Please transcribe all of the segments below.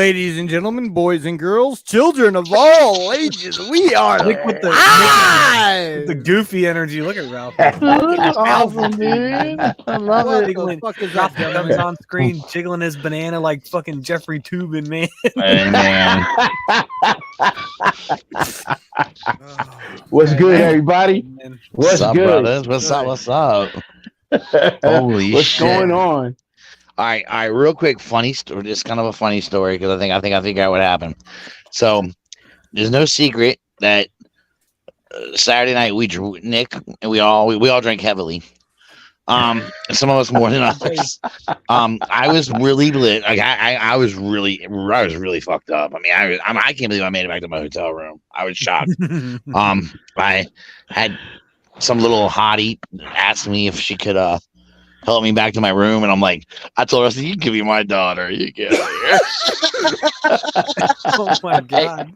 ladies and gentlemen, boys and girls, children of all ages, we are Nick with the goofy energy. Look at Ralph. That's awesome, dude. I love What it. the fuck is Ralph that, comes on screen jiggling his banana like fucking Jeffrey Tubin, man. Hey, man. What's good, everybody? What's up, good, brothers? What's up? What's up? Holy What's shit! going on? All right, real quick, funny story. Just kind of a funny story because I think out what happened. So there's no secret that Saturday night we drew Nick and we all drank heavily. Some of us more than others. I was really lit. Like I was really fucked up. I mean, I can't believe I made it back to my hotel room. I was shocked. I had some little hottie ask me if she could help me back to my room, and I'm like, I told her, I said, you can be my daughter. You get out of here. Oh my god,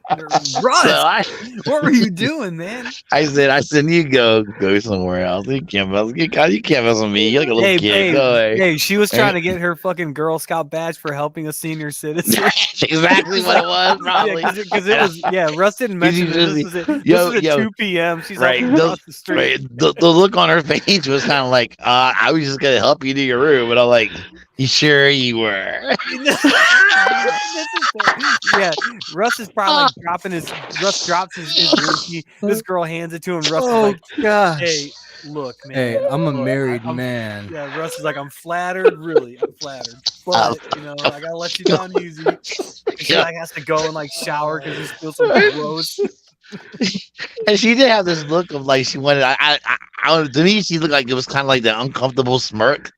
Russ, So what were you doing, man? I said, you go somewhere else. You can't mess with me. You're like a little kid. Go away. Hey, she was trying to get her fucking Girl Scout badge for helping a senior citizen. That's exactly what it was, probably. Because it was, Russ didn't mention it. This was at 2 p.m. She's right, like across the street. Right, the look on her face was kind of like, I was just gonna help you to your room, but I'm like, you sure you were? Russ is probably like Russ drops his whiskey. This girl hands it to him. Russ is like, gosh. hey, look, man. Hey, I'm a married man. Yeah, Russ is like, I'm flattered, really. I'm flattered. But, I gotta let you down easy. She like has to go and like shower because he feels so gross. And she did have this look of like she wanted. I to me, she looked like it was kind of like the uncomfortable smirk,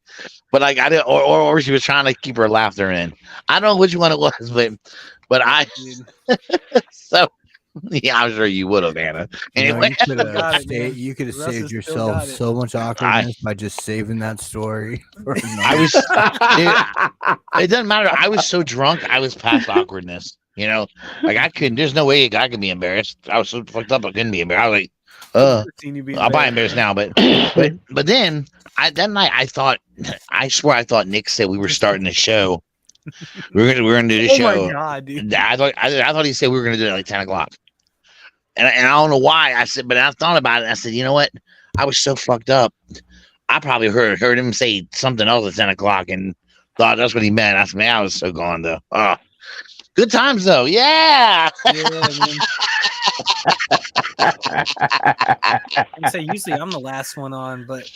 but like I didn't, or she was trying to keep her laughter in. I don't know which one it was, but I. So yeah, I'm sure you would have, Anna. Anyway, you could have saved yourself so much awkwardness by just saving that story. I was. It doesn't matter. I was so drunk. I was past awkwardness. Like I couldn't. There's no way I could be embarrassed. I was so fucked up. I couldn't be embarrassed. I was like, I'll buy embarrassed now. But then that night I swear I thought Nick said we were starting the show. We're gonna do the show. Oh my god, dude! I thought he said we were gonna do it at like 10 o'clock. And I don't know why I said, but I thought about it. And I said, you know what? I was so fucked up. I probably heard him say something else at 10 o'clock and thought that's what he meant. I said, man, I was so gone though. Oh. Good times though, yeah. I say usually I'm the last one on, but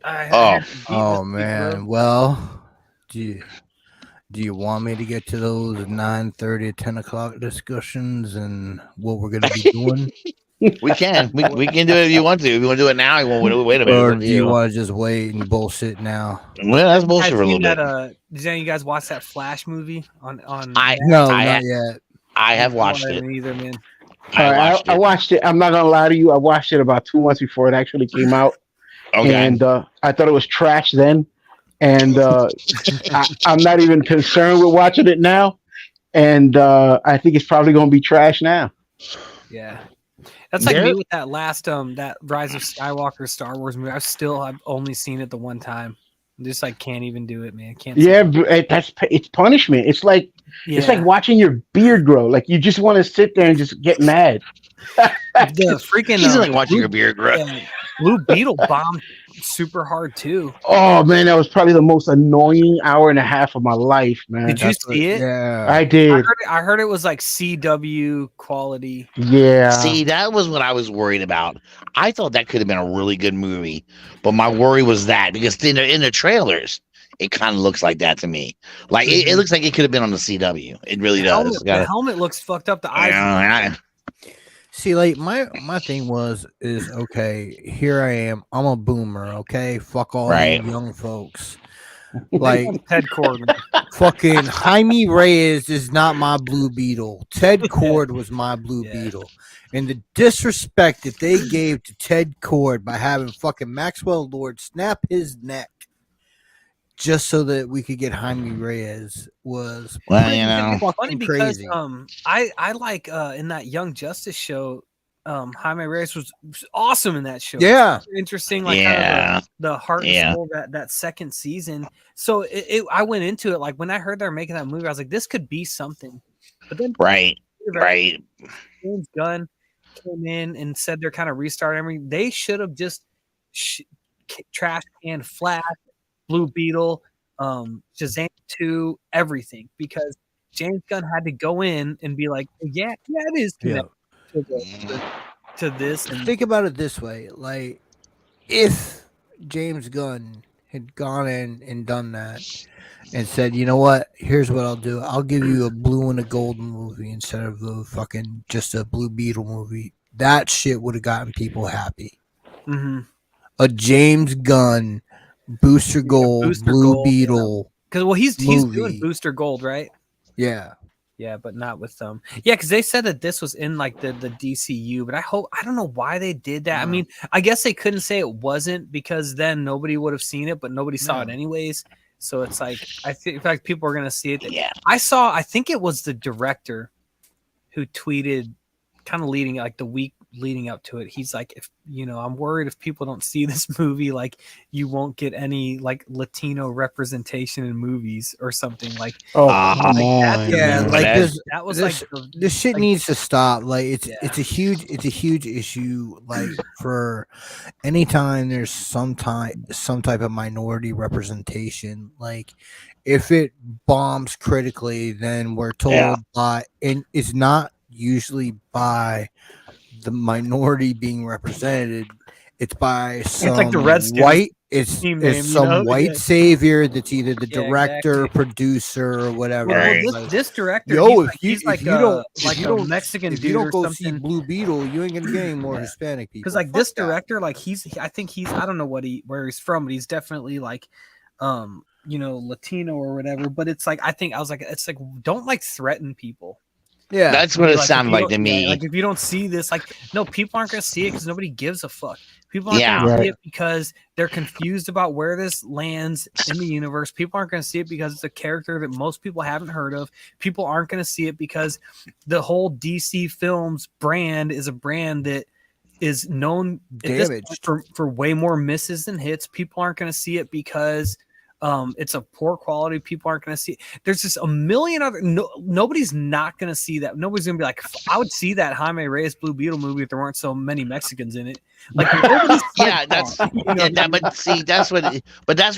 man. Well, do you want me to get to those 9:30, 10 o'clock discussions and what we're gonna be doing? We can do it if you want to. If you want to do it now, you won't wait a minute. Or do you want to just wait and bullshit now? Well, that's bullshit for a little bit. Did any of you guys watch that Flash movie on? No, not yet. I have watched it. Either, man. I watched it. I'm not gonna lie to you. I watched it about 2 months before it actually came out. Okay. And I thought it was trash then. And I'm not even concerned with watching it now. And I think it's probably gonna be trash now. Yeah. That's like me with that last that Rise of Skywalker Star Wars movie. I've only seen it the one time. Just like can't even do it, man. Can't. Yeah, it's punishment. It's like it's like watching your beard grow. Like you just want to sit there and just get mad. The freaking he's like watching your beard grow. Blue Beetle bombed super hard too. Oh man, that was probably the most annoying hour and a half of my life, man. Did you see it? Yeah, I did. I heard it was like CW quality. Yeah. See, that was what I was worried about. I thought that could have been a really good movie, but my worry was that because in the trailers, it kind of looks like that to me. Like it looks like it could have been on the CW. It really does. The helmet looks fucked up. The eyes. See, like my thing is okay. Here I am. I'm a boomer. Okay, fuck all you young folks. Like Ted Cord. Fucking Jaime Reyes is not my Blue Beetle. Ted Cord was my Blue Beetle, and the disrespect that they gave to Ted Cord by having fucking Maxwell Lord snap his neck just so that we could get Jaime Reyes was funny because I like in that Young Justice show Jaime Reyes was awesome in that show. Yeah. Super interesting, like kind of the heart and soul of that second season. So I went into it like when I heard they were making that movie, I was like, this could be something. But then right. James Gunn came in and said they're kind of restarting everything. They should have just trash can Flash, Blue Beetle, Shazam 2, everything, because James Gunn had to go in and be like, yeah, it is connected to this. And think about it this way: like, if James Gunn had gone in and done that and said, you know what, here's what I'll do: I'll give you a blue and a golden movie instead of the fucking just a Blue Beetle movie. That shit would have gotten people happy. Mm-hmm. A James Gunn Booster Gold, Blue Beetle. Because he's doing Booster Gold, right? Yeah. Yeah, but not with them. Yeah, because they said that this was in like the DCU, but I don't know why they did that. I mean, I guess they couldn't say it wasn't because then nobody would have seen it, but nobody saw it anyways. So it's like I think like people are gonna see it. Yeah. I think it was the director who tweeted kind of leading like the week leading up to it. He's like, if I'm worried if people don't see this movie, like you won't get any like Latino representation in movies or something. Like, come on. Yeah, like that was this, like this shit needs to stop. Like it's a huge issue. Like for anytime there's some type of minority representation, like if it bombs critically, then we're told by, and it's not usually by the minority being represented, it's by some it's like the Redskins white some white savior that's either the director, exactly. producer, or whatever. Well, this director, he's like a Mexican dude. If you don't go something. see Blue Beetle, you ain't gonna get any more Hispanic people. Because like this director, like I think he's I don't know where he's from, but he's definitely like Latino or whatever. But it's like it's like don't like threaten people. Yeah, that's what it sounded like to me. Like if you don't see this, like no, people aren't gonna see it because nobody gives a fuck. People aren't gonna see it because they're confused about where this lands in the universe. People aren't gonna see it because it's a character that most people haven't heard of. People aren't gonna see it because the whole DC Films brand is a brand that is known for way more misses than hits. People aren't gonna see it because it's a poor quality. People aren't going to see it. There's just a million other. Nobody's not going to see that. Nobody's going to be like, I would see that Jaime Reyes Blue Beetle movie if there weren't so many Mexicans in it. Like, that's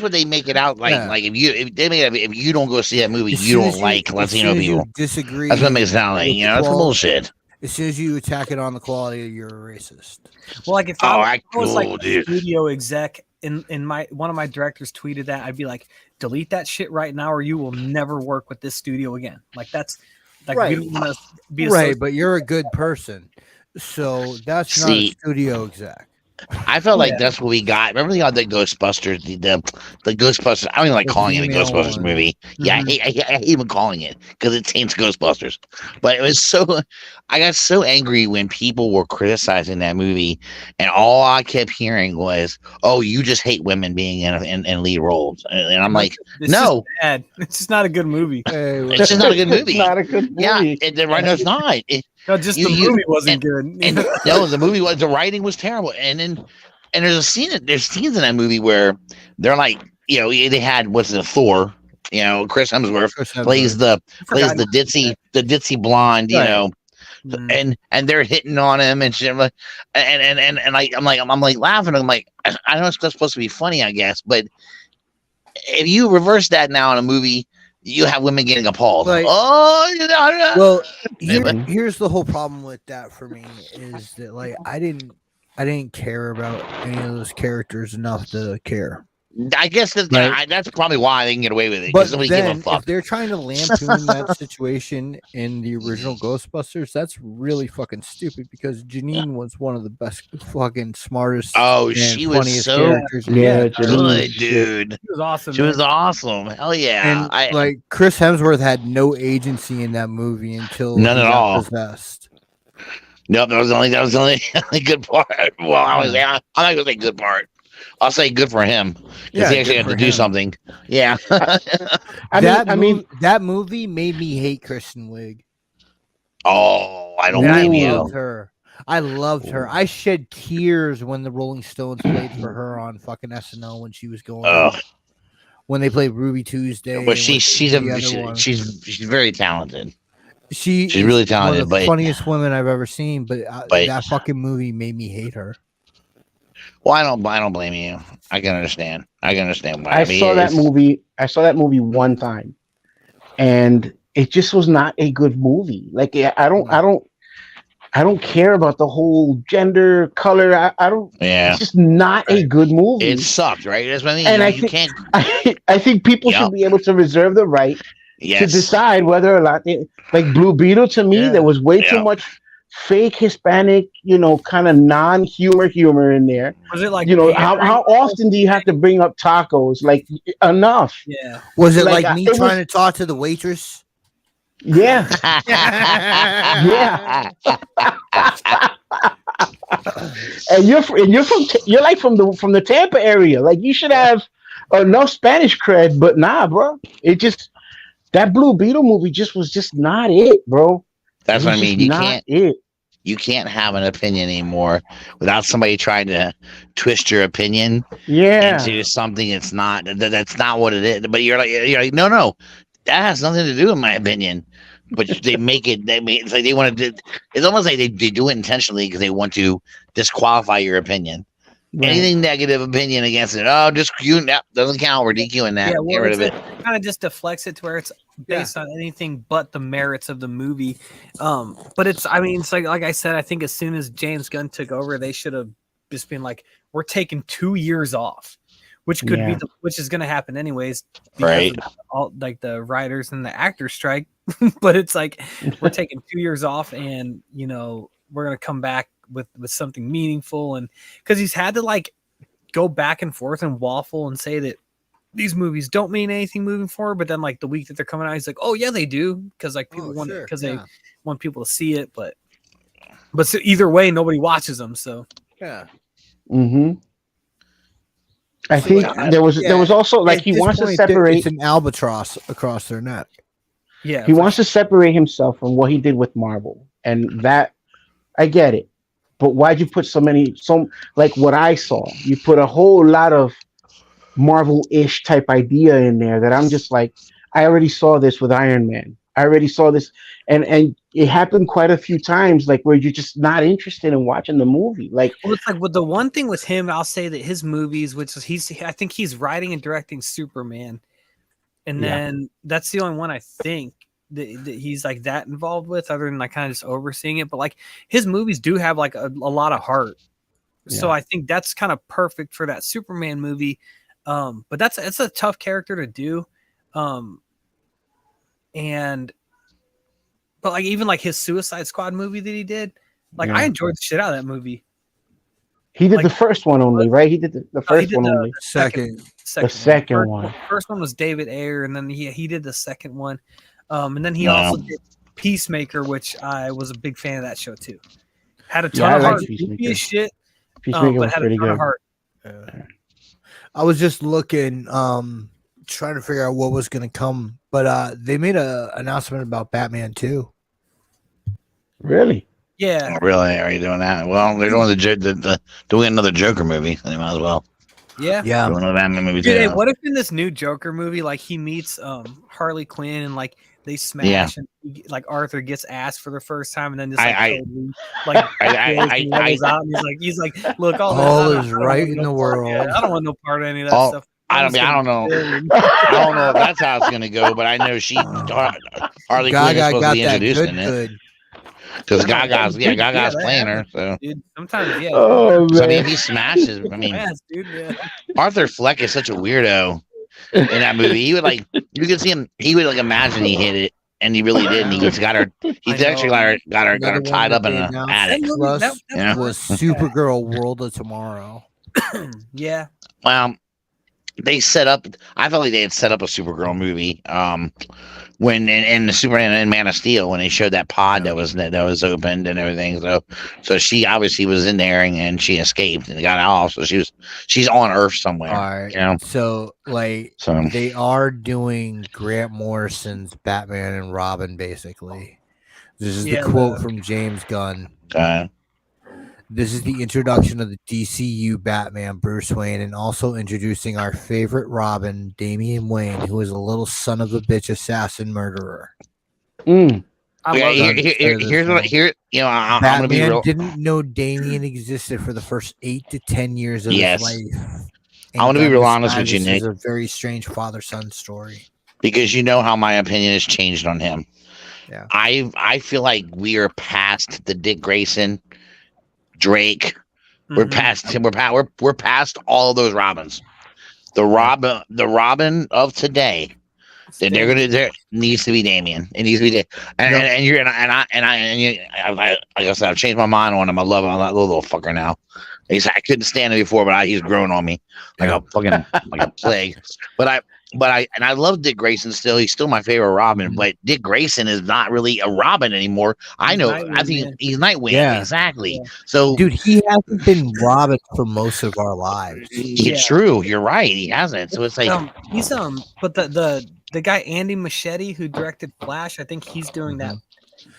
what they make it out like. Yeah. Like if you don't go see that movie, you don't like Latino people. Disagree. That's what makes it sound like. That's bullshit. As soon as you attack it on the quality, you're a racist. Well, like if I was like a studio exec. In one of my directors tweeted that, I'd be like, delete that shit right now, or you will never work with this studio again. Like that's like right. We don't want to be right, but you're a good person, so that's not a studio exec. I felt like that's what we got. Remember the Ghostbusters, the Ghostbusters. I don't even like calling it a Ghostbusters movie. Mm-hmm. Yeah, I hate even calling it because it taints Ghostbusters. But it was I got so angry when people were criticizing that movie, and all I kept hearing was, "Oh, you just hate women being in lead roles," and I'm like, "No, it's just not a good movie. It's just not a good movie. It's not a good movie. Yeah, right now it's not." No, just the movie wasn't good. No, the movie was. The writing was terrible, and there's scenes in that movie where they're like, they had Thor, Chris Hemsworth plays the ditzy blonde, and they're hitting on him and shit, and I'm like laughing. I'm like, I know it's supposed to be funny, I guess, but if you reverse that now in a movie. You have women getting appalled. Like, well, here's the whole problem with that for me is that like I didn't care about any of those characters enough to care. I guess that's probably why they can get away with it. But then, if they're trying to lampoon that situation in the original Ghostbusters, that's really fucking stupid because Janine was one of the best, fucking smartest. Oh, she was so characters. Good, dude. She was awesome. She was awesome. Hell yeah! And like Chris Hemsworth had no agency in that movie until none at all. Possessed. Nope, that was the only good part. Well, I'm not gonna say good part. I'll say good for him because he actually had to do something. Yeah. That movie made me hate Kristen Wiig. Oh, I don't blame you. Her. I loved her. I shed tears when the Rolling Stones played for her on fucking SNL when she was going. When they played Ruby Tuesday. But she's very talented. She's really talented. One of the funniest women I've ever seen. But that fucking movie made me hate her. Well, I don't blame you. I can understand. why. I saw that movie one time, and it just was not a good movie. Like I don't care about the whole gender, color. I don't. Yeah, it's just not a good movie. It sucked, right? That's what I mean. And I think people should be able to reserve the right to decide whether or not like Blue Beetle. To me, there was way too much fake Hispanic, kind of non-humor in there. Was it like how often do you have to bring up tacos? Like enough. Yeah. Was it like me trying to talk to the waitress? Yeah. Yeah. And you're from the Tampa area. Like you should have enough Spanish cred, but nah, bro. That Blue Beetle movie was just not it, bro. That's what I mean. You can't have an opinion anymore without somebody trying to twist your opinion into something that's not what it is. But you're like, no, that has nothing to do with my opinion. But they make it. It's like they want to. It's almost like they do it intentionally because they want to disqualify your opinion. Right. Anything negative opinion against it, that doesn't count. We're DQing that. Get rid of it. Kind of just deflects it to where it's based on anything but the merits of the movie. But it's like I said, I think as soon as James Gunn took over, they should have just been like, we're taking 2 years off, which could be which is going to happen anyways, right? All like the writers and the actors strike. But it's like we're taking 2 years off, and we're going to come back with something meaningful. And because he's had to like go back and forth and waffle and say that these movies don't mean anything moving forward, but then like the week that they're coming out, he's like, oh yeah, they do, because like people want it, because they want people to see it, but so either way, nobody watches them. So I think there was also like he wants to separate. It's an albatross across their neck. Yeah, he wants to separate himself from what he did with Marvel, and that I get it. But why'd you put so like what I saw? You put a whole lot of Marvel-ish type idea in there that I'm just like, I already saw this with Iron Man. I already saw this, and it happened quite a few times, like where you're just not interested in watching the movie. Like, well, it's like with the one thing with him, I'll say that his movies, which is I think he's writing and directing Superman, and then that's the only one I think that he's like that involved with, other than like kind of just overseeing it. But like his movies do have like a lot of heart, so I think that's kind of perfect for that Superman movie. But it's a tough character to do. But like even like his Suicide Squad movie that he did, like I enjoyed the shit out of that movie. He did the first one only, right? He did the first one only. The second one. First one was David Ayer, and then he did the second one. And then he also did Peacemaker, which I was a big fan of that show too. Had a ton of heart. Shit. Peacemaker was pretty good. I was just looking, trying to figure out what was going to come, but they made an announcement about Batman 2. Really? Yeah. Oh, really? Are you doing that? Well, they're doing doing another Joker movie. They might as well. Yeah. Doing another Batman movie. Dude, hey, what if in this new Joker movie, like he meets Harley Quinn and like they smash and like Arthur gets asked for the first time, and then just he's like, look, all is right in the world. I don't want no part of any of that stuff. I don't know. I don't know if that's how it's gonna go, but I know Harley Quinn is supposed to be introducing it. Because Gaga's playing her. So dude, sometimes, Oh, so, I mean, if he smashes, I mean, dude, Arthur Fleck is such a weirdo in that movie. He would like, you could see him. He would like imagine he hit it, and he really did. And he's got her. He's actually got her tied up in an attic. That was Supergirl World of Tomorrow. Yeah. Well, they set up. I felt like they had set up a Supergirl movie. When in the Superman and Man of Steel, when they showed that pod that was opened and everything, so she obviously was in there and she escaped and got off. So she's on Earth somewhere. All right. You know? So they are doing Grant Morrison's Batman and Robin basically. This is the quote from James Gunn. This is the introduction of the DCU Batman, Bruce Wayne, and also introducing our favorite Robin, Damian Wayne, who is a little son of a bitch assassin murderer. Mm. Here's what I'm gonna be Batman real. didn't know Damian existed for the first 8 to 10 years of his life. I want to be real honest with you, Nick. This is a very strange father-son story. Because you know how my opinion has changed on him. Yeah. I feel like we are past the Dick Grayson, Drake. We're past him. We're past all of those Robins. The Robin of today. There needs to be Damian. It needs to be I guess I've changed my mind on him. I love that little fucker now. I couldn't stand him before, but he's grown on me like a fucking like a plague. But I love Dick Grayson still. He's still my favorite Robin, but Dick Grayson is not really a Robin anymore. I know. I think he's Nightwing. Yeah. Exactly. Yeah. So, dude, he hasn't been Robin for most of our lives. It's true. You're right. He hasn't. So it's like he's but the guy Andy Muschietti who directed Flash, I think he's doing that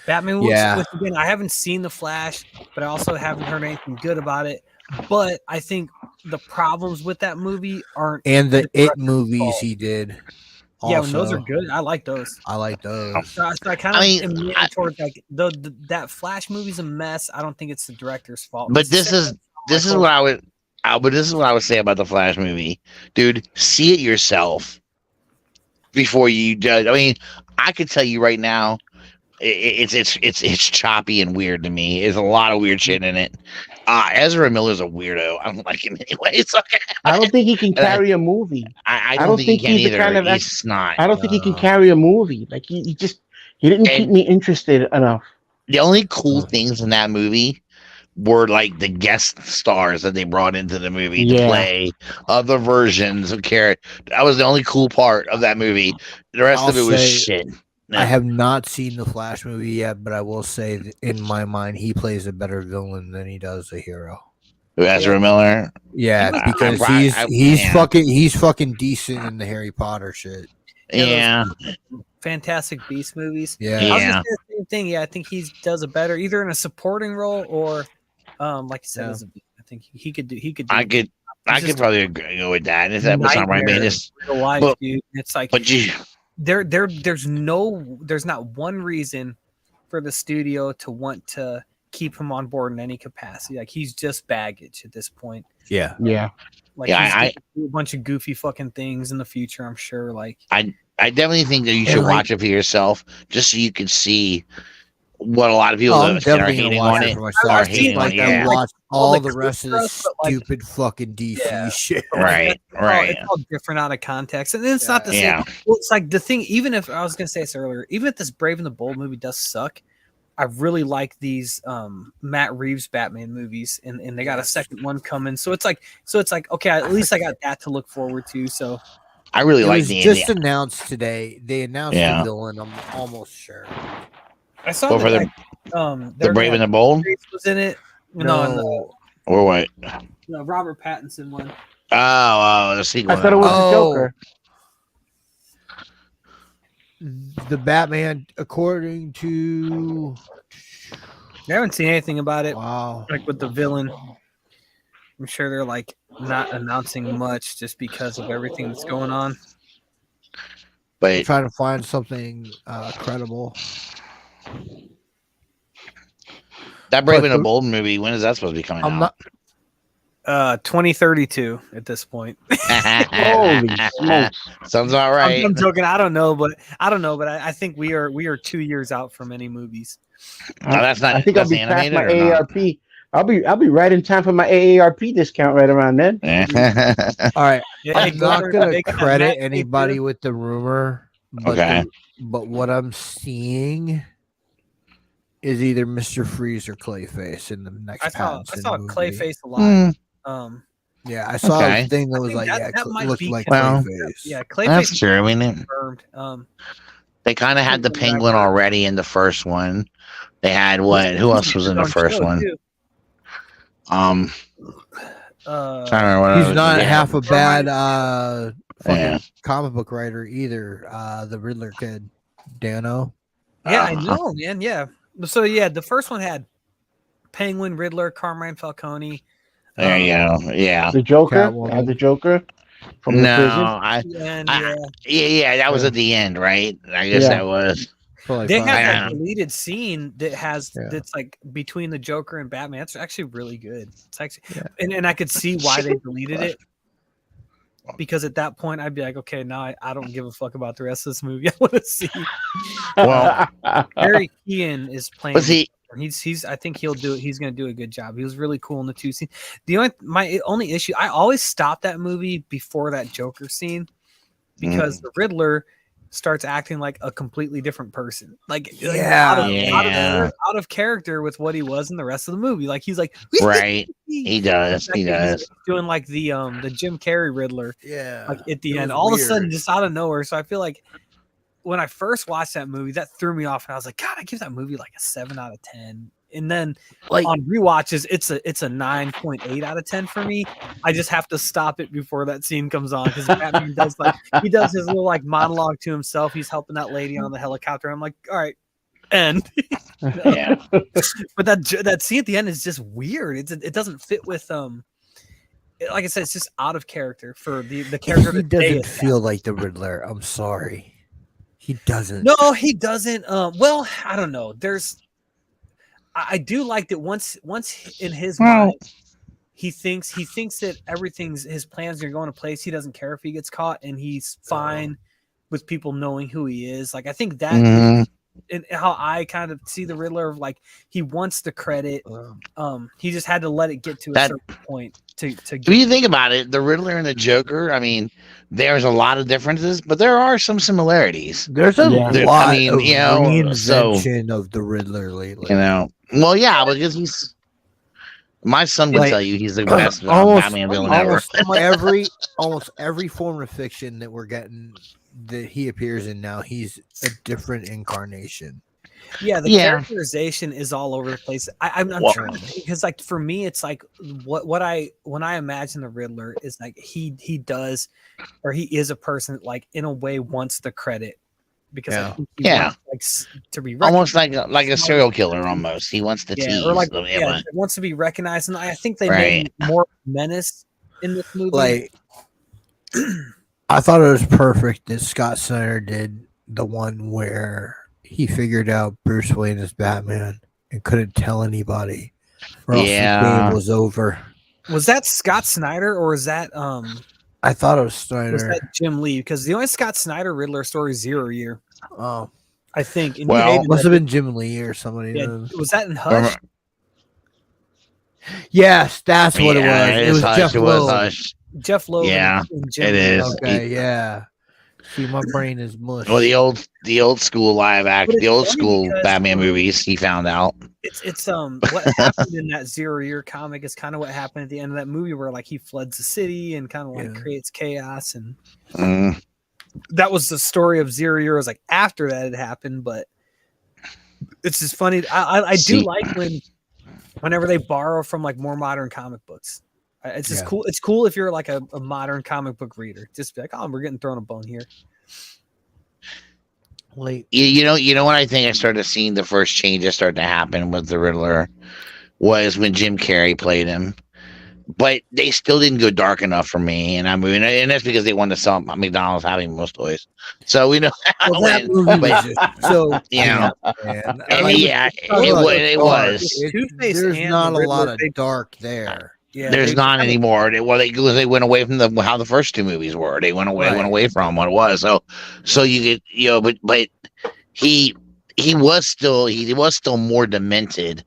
Batman. Which again, I haven't seen the Flash, but I also haven't heard anything good about it. But I think the problems with that movie aren't, and the It movies he did. Yeah, and those are good. I like those. So I kind of am leaning towards like that Flash movie's a mess. I don't think it's the director's fault. But this is what I would say about the Flash movie, dude. See it yourself before you judge. I mean, I could tell you right now, it's choppy and weird to me. There's a lot of weird shit in it. Ezra Miller's a weirdo. I don't like him anyway. It's okay. I don't think he can carry a movie. I don't think he can either. Kind of he's not. I don't think he can carry a movie. Like he didn't keep me interested enough. The only cool things in that movie were like the guest stars that they brought into the movie to play other versions of character. That was the only cool part of that movie. The rest of it was shit. No. I have not seen the Flash movie yet, but I will say that in my mind, he plays a better villain than he does a hero. Ezra Miller? Yeah, because he's fucking decent in the Harry Potter shit. Yeah. Fantastic Beast movies. Yeah. I was gonna say the same thing. Yeah, I think he does it better either in a supporting role or like you said, I think he could do I could probably go with that. If that was not right, man. It's like there's not one reason for the studio to want to keep him on board in any capacity. Like he's just baggage at this point. Yeah. Like I do a bunch of goofy fucking things in the future, I'm sure. Like I definitely think that you should watch it for yourself just so you can see what a lot of people that are hating on it are hating on. I watched all the rest of the stupid fucking DC shit. Right. It's all different out of context, and then it's not the same. Well, it's like the thing. Even if I was going to say this earlier, even if this Brave and the Bold movie does suck, I really like these Matt Reeves Batman movies, and they got a second one coming. So it's like okay, at least I got that to look forward to. So I really like the just announced today. They announced the villain. I'm almost sure. I saw that, the Brave and the Bold was in it. No. Or what? No, Robert Pattinson one. Oh, the sequel. I thought it was the Joker. The Batman, according to. I haven't seen anything about it. Wow. Like with the villain, I'm sure they're like not announcing much just because of everything that's going on. But I'm trying to find something credible. That Brave and the Bold movie, when is that supposed to be coming out? 2032 at this point. Holy smokes. Sounds all right. I'm joking. I don't know, but I think we are 2 years out from any movies. That's not. I think I'll be past my AARP. I'll be right in time for my AARP discount right around then. All right. I'm not gonna credit anybody with the rumor, but but what I'm seeing is either Mr. Freeze or Clayface in the next. I saw Clayface a lot. Yeah, I saw a thing that was like, that might looked be like Clayface. Yeah, Clayface. That's true. I mean, they kind of had the Penguin Penguin already in the first one. They had what? Who else was in the first one? Trying to remember he's not half a bad comic book writer either. The Riddler kid, Dano. Yeah, I know, man. Yeah. So yeah, the first one had Penguin, Riddler, Carmine Falcone. There you go. Yeah. The Joker. Catwoman. The Joker from the prison. Yeah, that was at the end, right? I guess that was. They have that deleted scene that has that's like between the Joker and Batman. It's actually really good. It's actually, and I could see why they deleted it, because at that point I'd be like, okay, now I don't give a fuck about the rest of this movie. I want to see. Well, Harry Keane is playing. Was he? He's I think he'll do it. He's going to do a good job. He was really cool in the 2 scene. My only issue, I always stop that movie before that Joker scene because the Riddler starts acting like a completely different person, out of character with what he was in the rest of the movie. Like he's like, right, he does doing like the Jim Carrey Riddler, like at the end, all weird. of a sudden, just out of nowhere. So I feel like when I first watched that movie, that threw me off, and I was like, God, I give that movie like a 7 out of 10. And then like on rewatches, it's a 9.8 out of 10 for me. I just have to stop it before that scene comes on because Batman does his little like monologue to himself. He's helping that lady on the helicopter. I'm like, all right, end. Yeah. But that scene at the end is just weird. It doesn't fit with like I said, it's just out of character for the character. He doesn't feel like the Riddler. I'm sorry, he doesn't. No, he doesn't. Well, I don't know. I do like that once in his mind he thinks that his plans are going to place. He doesn't care if he gets caught, and he's fine with people knowing who he is. Like I think that and how I kind of see the Riddler of like he wants the credit. He just had to let it get to a certain point to get. When you think about it, the Riddler and the Joker, I mean, there's a lot of differences, but there are some similarities. There's a lot of reinvention of the Riddler lately. Well, yeah, because he's. My son would tell you he's the best Batman villain ever. almost every form of fiction that we're getting that he appears in now, he's a different incarnation. Yeah, the characterization is all over the place. I'm trying to think, because like for me, it's like when I imagine the Riddler is like he does, or he is a person that like in a way wants the credit. Because I think he wants, to be almost like a serial killer. Almost he wants to tease, or like wants to be recognized, and I think they made more menace in this movie. Like, I thought it was perfect that Scott Snyder did the one where he figured out Bruce Wayne as Batman and couldn't tell anybody, or else the game was over. Was that Scott Snyder, or is that I thought it was Snyder. Was that Jim Lee? Because the only Scott Snyder Riddler story is 0 Year. Oh, I think. And must have been Jim Lee or somebody. Yeah, was that in Hush? Yes, that's what it was. It was Jeff Loeb. Jeff Loeb. Yeah, it is. Okay, yeah. See, my brain is mush. Well, the old school the old school Batman movies. He found out. It's what happened in that 0 Year comic is kind of what happened at the end of that movie, where like he floods the city and kind of like creates chaos, and that was the story of 0 Year. It was like after that had happened, but it's just funny. I do like whenever they borrow from like more modern comic books. It's just cool. It's cool if you're like a modern comic book reader. Just be like, oh, we're getting thrown a bone here. Late. You know what I think I started seeing the first changes start to happen with the Riddler was when Jim Carrey played him, but they still didn't go dark enough for me. And I mean, and that's because they wanted to sell McDonald's having most toys, so we know. It was. There's not a lot of dark there. Yeah, there's not anymore. They went away from how the first two movies were. They went away from what it was. So you get but he was still more demented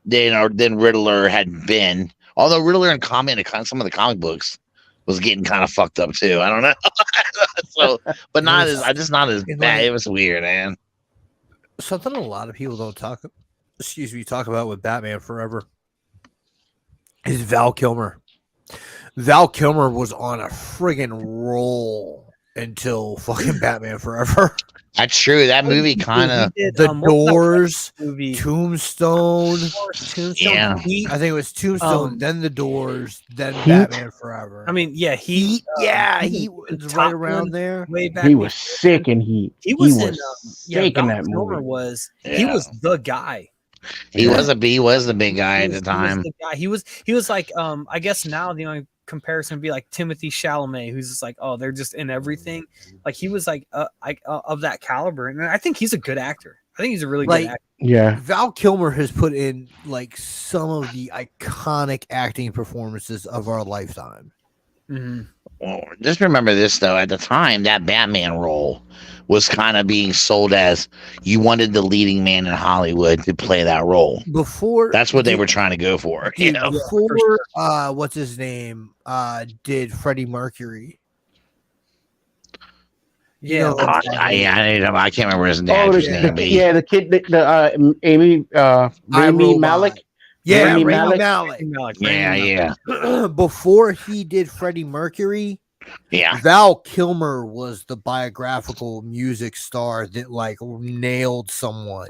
than Riddler had been. Although Riddler in some of the comic books was getting kind of fucked up too. I don't know. So, but not as bad. It was weird, man. Something a lot of people don't talk about with Batman Forever is Val Kilmer. Val Kilmer was on a friggin' roll until fucking Batman Forever. That's true. That movie kind of The Doors, Tombstone. Yeah, I think it was Tombstone, then The Doors, then Batman Forever. I mean, Heat. He was right around there. Way back. He was sick in Heat. He was sick in that movie. He was the guy. He was the big guy at the time. He was like I guess now the only comparison would be like Timothy Chalamet, who's just like, oh, they're just in everything. Like he was like of that caliber, and I think he's a good actor. I think he's a really good actor. Yeah, Val Kilmer has put in like some of the iconic acting performances of our lifetime. Mm-hmm. Well, just remember this though. At the time, that Batman role was kind of being sold as you wanted the leading man in Hollywood to play that role. That's what they were trying to go for. Dude, you know? Before what's his name did Freddie Mercury. Yeah, I can't remember his name. The kid, Rami Malek. Yeah, Rami Malek. Yeah. Before he did Freddie Mercury, Val Kilmer was the biographical music star that like nailed someone.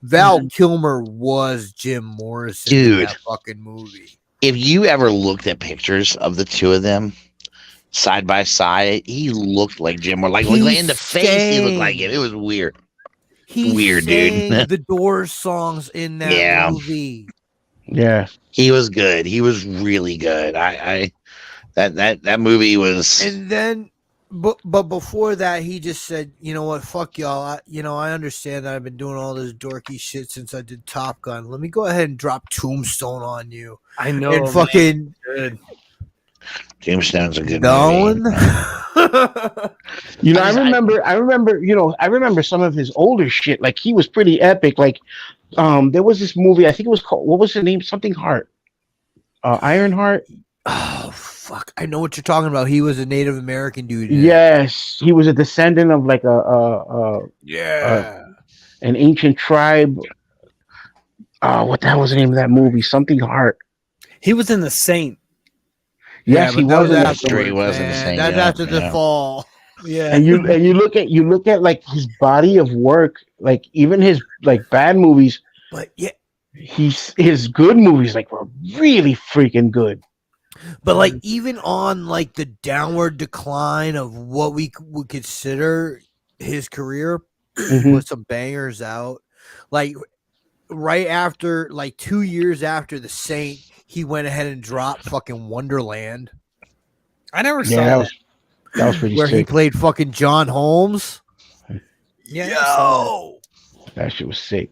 Val Kilmer was Jim Morrison in that fucking movie. If you ever looked at pictures of the two of them side by side, he looked like Jim Morrison. Like in the face, he looked like him. It was weird. Dude. The Doors songs in that movie. Yeah, he was good. He was really good. That movie was. And then, but before that, he just said, "You know what? Fuck y'all. I understand that I've been doing all this dorky shit since I did Top Gun. Let me go ahead and drop Tombstone on you." I know. And fucking good. Tombstone's a good movie. I remember some of his older shit. Like he was pretty epic. Like. There was this movie, I think it was called, what was the name? Something Heart. Ironheart. Oh, fuck. I know what you're talking about. He was a Native American dude. Yes. He was a descendant of like an ancient tribe. What the hell was the name of that movie? Something Heart. He was in The Saint. Yes, he was in The Saint. He was in The Saint. That's after the fall. Yeah, and you look at like his body of work, like even his like bad movies, but his good movies like were really freaking good. But like even on like the downward decline of what we would consider his career, with some bangers out, like right after like 2 years after The Saint, he went ahead and dropped fucking Wonderland. I never saw that. That was pretty where sick. He played fucking John Holmes. Yeah, that shit was sick.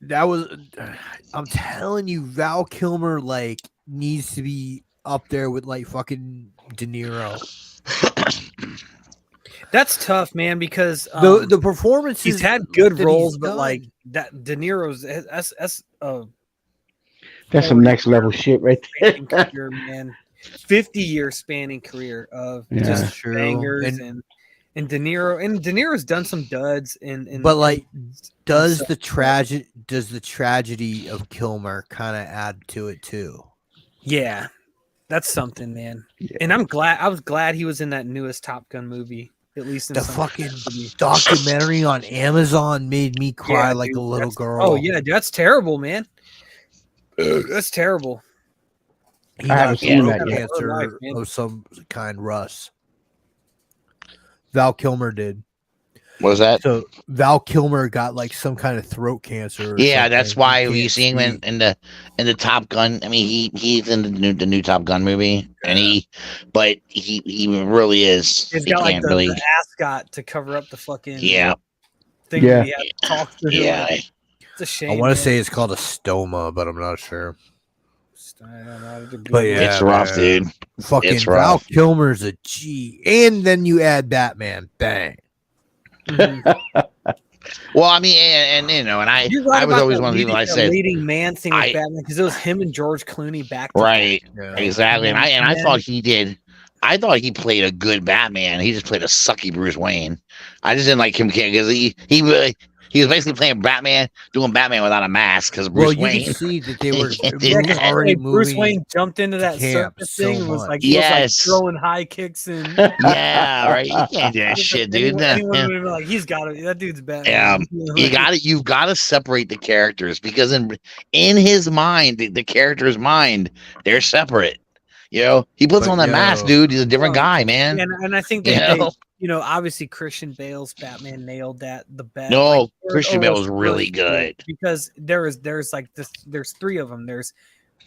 That was, I'm telling you, Val Kilmer like needs to be up there with like fucking De Niro. That's tough, man, because the performances, he's had good roles, but like that De Niro's that's some next level shit right there. Career, man. 50-year spanning career of just bangers and De Niro, and De Niro's done some duds but like does the tragedy of Kilmer kind of add to it too? Yeah, that's something, man. Yeah. And I was glad he was in that newest Top Gun movie. At least in the fucking documentary on Amazon made me cry like a little girl. Oh yeah, dude, that's terrible, man. That's terrible. He got cancer of some kind, Russ. Val Kilmer did. What was that? So Val Kilmer got like some kind of throat cancer. Yeah, that's why we see him in the Top Gun. I mean, he's in the new Top Gun movie, and he really is. He's got like the ascot to cover up the fucking thing. Yeah, he had to talk to him. Yeah, it's a shame. I want to say it's called a stoma, but I'm not sure. But it's rough, dude. Fucking Val Kilmer's a G, and then you add Batman, bang. Well, I mean, and you know, and I was always one of the people I said leading man thing with Batman because it was him and George Clooney back. Right, exactly. And I thought he did. I thought he played a good Batman. He just played a sucky Bruce Wayne. I just didn't like him because he was basically playing Batman, doing Batman without a mask. Because Bruce Wayne, you can see that they were already Bruce Wayne jumped into that circus thing and was like, throwing high kicks and right. You can't do that shit, dude. Like he's got it. That dude's Batman. Yeah, you've got to separate the characters because in his mind, the character's mind, they're separate. You know, he puts on that mask, dude. He's a different guy, man. And I think obviously Christian Bale's Batman nailed that the best. No, Christian Bale was really good because there's like this. There's three of them. There's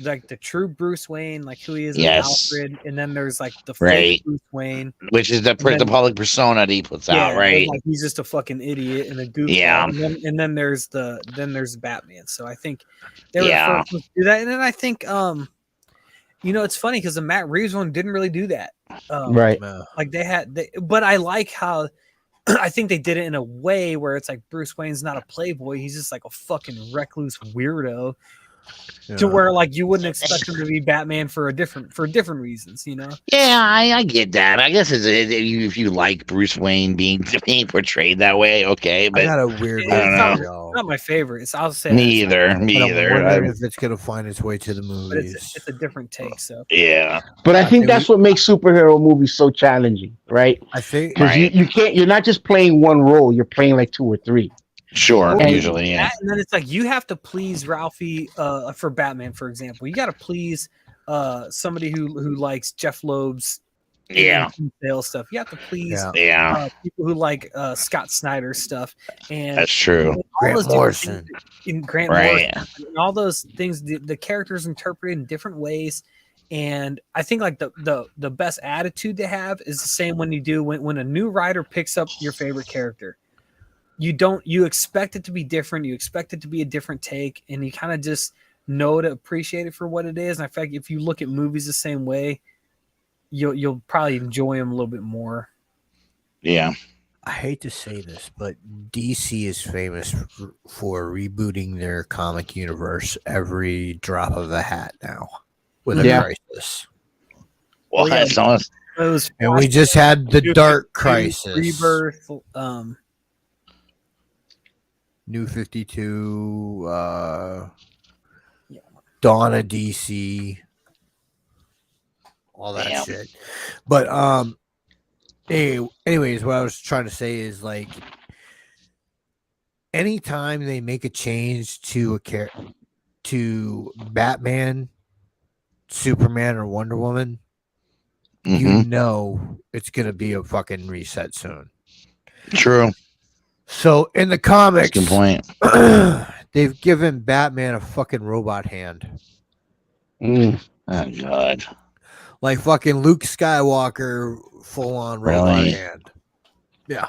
like the true Bruce Wayne, like who he is as Alfred, and then there's like the fake Bruce Wayne, which is the public persona that he puts out, right? Like he's just a fucking idiot and a goofball. Yeah, and then there's Batman. So I think they were first to do that, and then I think it's funny because the Matt Reeves one didn't really do that, right? Like but I like how. I think they did it in a way where it's like Bruce Wayne's not a playboy; he's just like a fucking recluse weirdo. To where like you wouldn't expect him to be Batman for different reasons, Yeah, I get that. I guess if you like Bruce Wayne being portrayed that way, okay. But I got a weird. It's not my favorite. I'll say me either. I'm wondering if it's gonna find its way to the movies. It's a different take. So yeah, but I think that's what makes superhero movies so challenging, right? I think because you can't. You're not just playing one role. You're playing like two or three. Sure, usually, yeah. And then it's like you have to please Ralphie for Batman, for example. You got to please somebody who likes Jeff Loeb's sales stuff. You have to please people who like Scott Snyder's stuff. And that's true. Grant Morrison. Morrison. And all those things, the characters interpreted in different ways. And I think like the best attitude to have is the same when a new writer picks up your favorite character. You expect it to be different. You expect it to be a different take, and you kind of just know to appreciate it for what it is. And I feel like if you look at movies the same way, you'll probably enjoy them a little bit more. Yeah. I hate to say this, but DC is famous for rebooting their comic universe every drop of a hat now with a crisis. Well, and we just had the Dark Crisis, Rebirth, New 52, Dawn of DC, all that shit. But anyways, what I was trying to say is like anytime they make a change to to Batman, Superman, or Wonder Woman, you know it's gonna be a fucking reset soon. True. So in the comics, good point. They've given Batman a fucking robot hand. Oh God! Like fucking Luke Skywalker, full on robot hand. Yeah.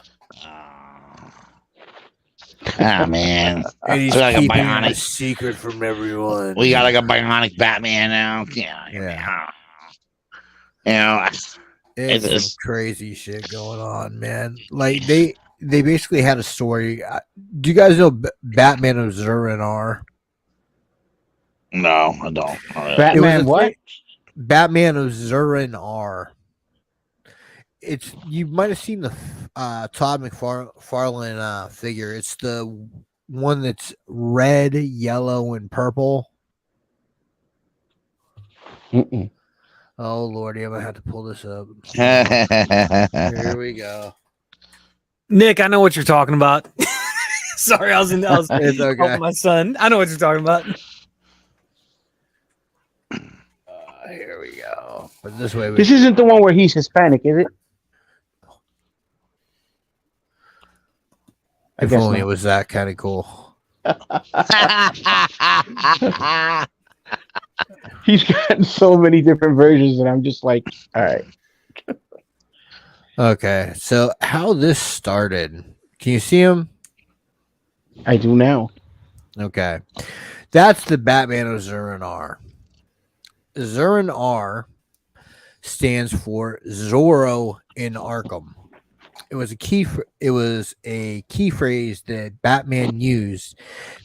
Man, and he's like keeping a bionic a secret from everyone. We got like a bionic Batman now. Yeah. It's some crazy shit going on, man. Like they basically had a story. Do you guys know Batman of Zur-En-Arr? No, I don't. Batman what? Batman of Zur-En-Arr. You might have seen the Todd McFarlane figure. It's the one that's red, yellow, and purple. Mm-mm. Oh Lordy, I'm gonna have to pull this up. Here we go. Nick, I know what you're talking about. Sorry, I was it's okay. helping my son. I know what you're talking about. Here we go. But this way, this isn't the one where he's Hispanic, is it? If only it was that kind of cool. He's gotten so many different versions, and I'm just like, all right. Okay, so how this started? Can you see him? I do now. Okay, that's the Batman of Zur-En-Arr. Zur-En-Arr stands for Zorro in Arkham. It was a key phrase that Batman used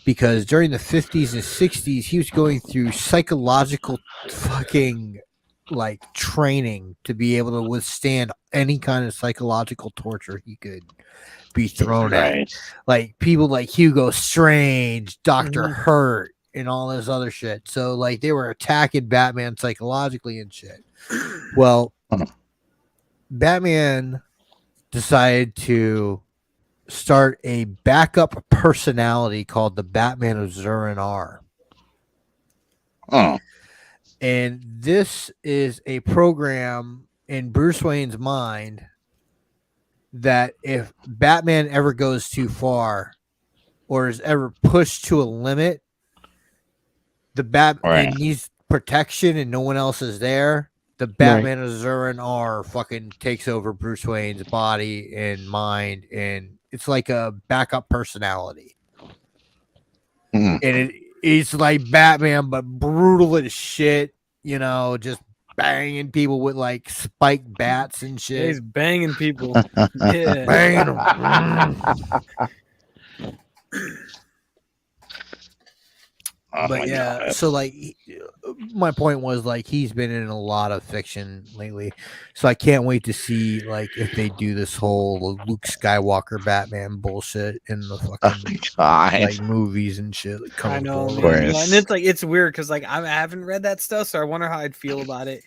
because during the 50s and 60s he was going through psychological fucking like training to be able to withstand any kind of psychological torture he could be thrown at. Like people like Hugo Strange, Dr. Hurt, and all this other shit. So like they were attacking Batman psychologically and shit. Well, Batman decided to start a backup personality called the Batman of Zur-En-Arr. Oh. And this is a program in Bruce Wayne's mind that if Batman ever goes too far or is ever pushed to a limit, the Batman needs protection and no one else is there. The Batman of Zurin R fucking takes over Bruce Wayne's body and mind, and it's like a backup personality. And it's like Batman, but brutal as shit, you know, just banging people with like spiked bats and shit. He's banging people. Yeah. Banging them. But yeah, God. So like my point was like he's been in a lot of fiction lately, so I can't wait to see like if they do this whole Luke Skywalker Batman bullshit in the fucking like movies and shit. Like, I know, man. Yeah, and it's like it's weird because like I haven't read that stuff, so I wonder how I'd feel about it.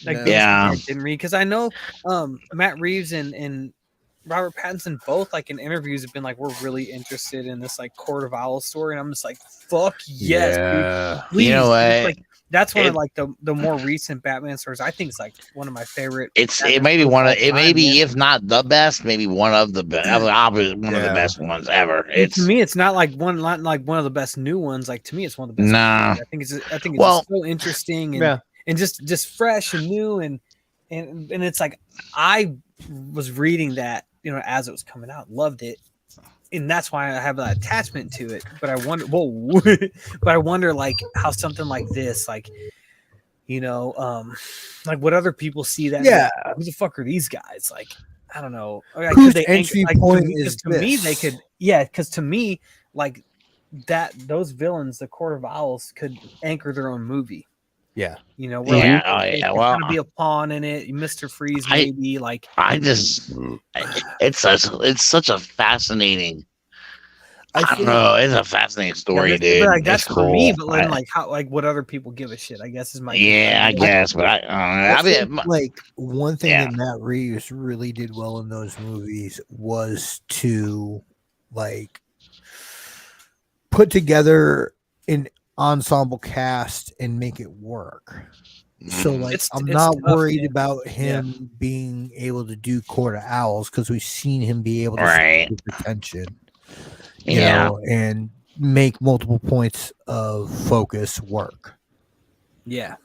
Like I didn't read because I know Matt Reeves and Robert Pattinson both like in interviews have been like we're really interested in this like Court of Owls story, and I'm just like fuck yes, dude. Please. You know what? Like that's one of like the more recent Batman stories. I think it's like one of my favorite. It may be one of it may be if not the best, maybe one of the best, one of the best ones ever. It's to me, it's not like one of the best new ones. Like to me, it's one of the best. Nah, I think it's just so interesting and just fresh and new and it's like I was reading that. You know, as it was coming out, loved it, and that's why I have that attachment to it. But I wonder, like how something like this, like you know, like what other people see that. Yeah, like, who the fuck are these guys? Like, I don't know. Like, whose entry point is to me they could, because to me, like that those villains, the Court of Owls, could anchor their own movie. Yeah, you know, where well, gonna be a pawn in it. Mr. Freeze, maybe it's such a fascinating. I don't know. It's a fascinating story, dude. But like that's cool. For me. But then, like how, like what other people give a shit. I guess is my I guess. But I mean, like one thing that Matt Reeves really did well in those movies was to like put together an ensemble cast and make it work. So like I'm not worried about him being able to do Court of Owls because we've seen him be able to keep attention, you know, and make multiple points of focus work. Yeah.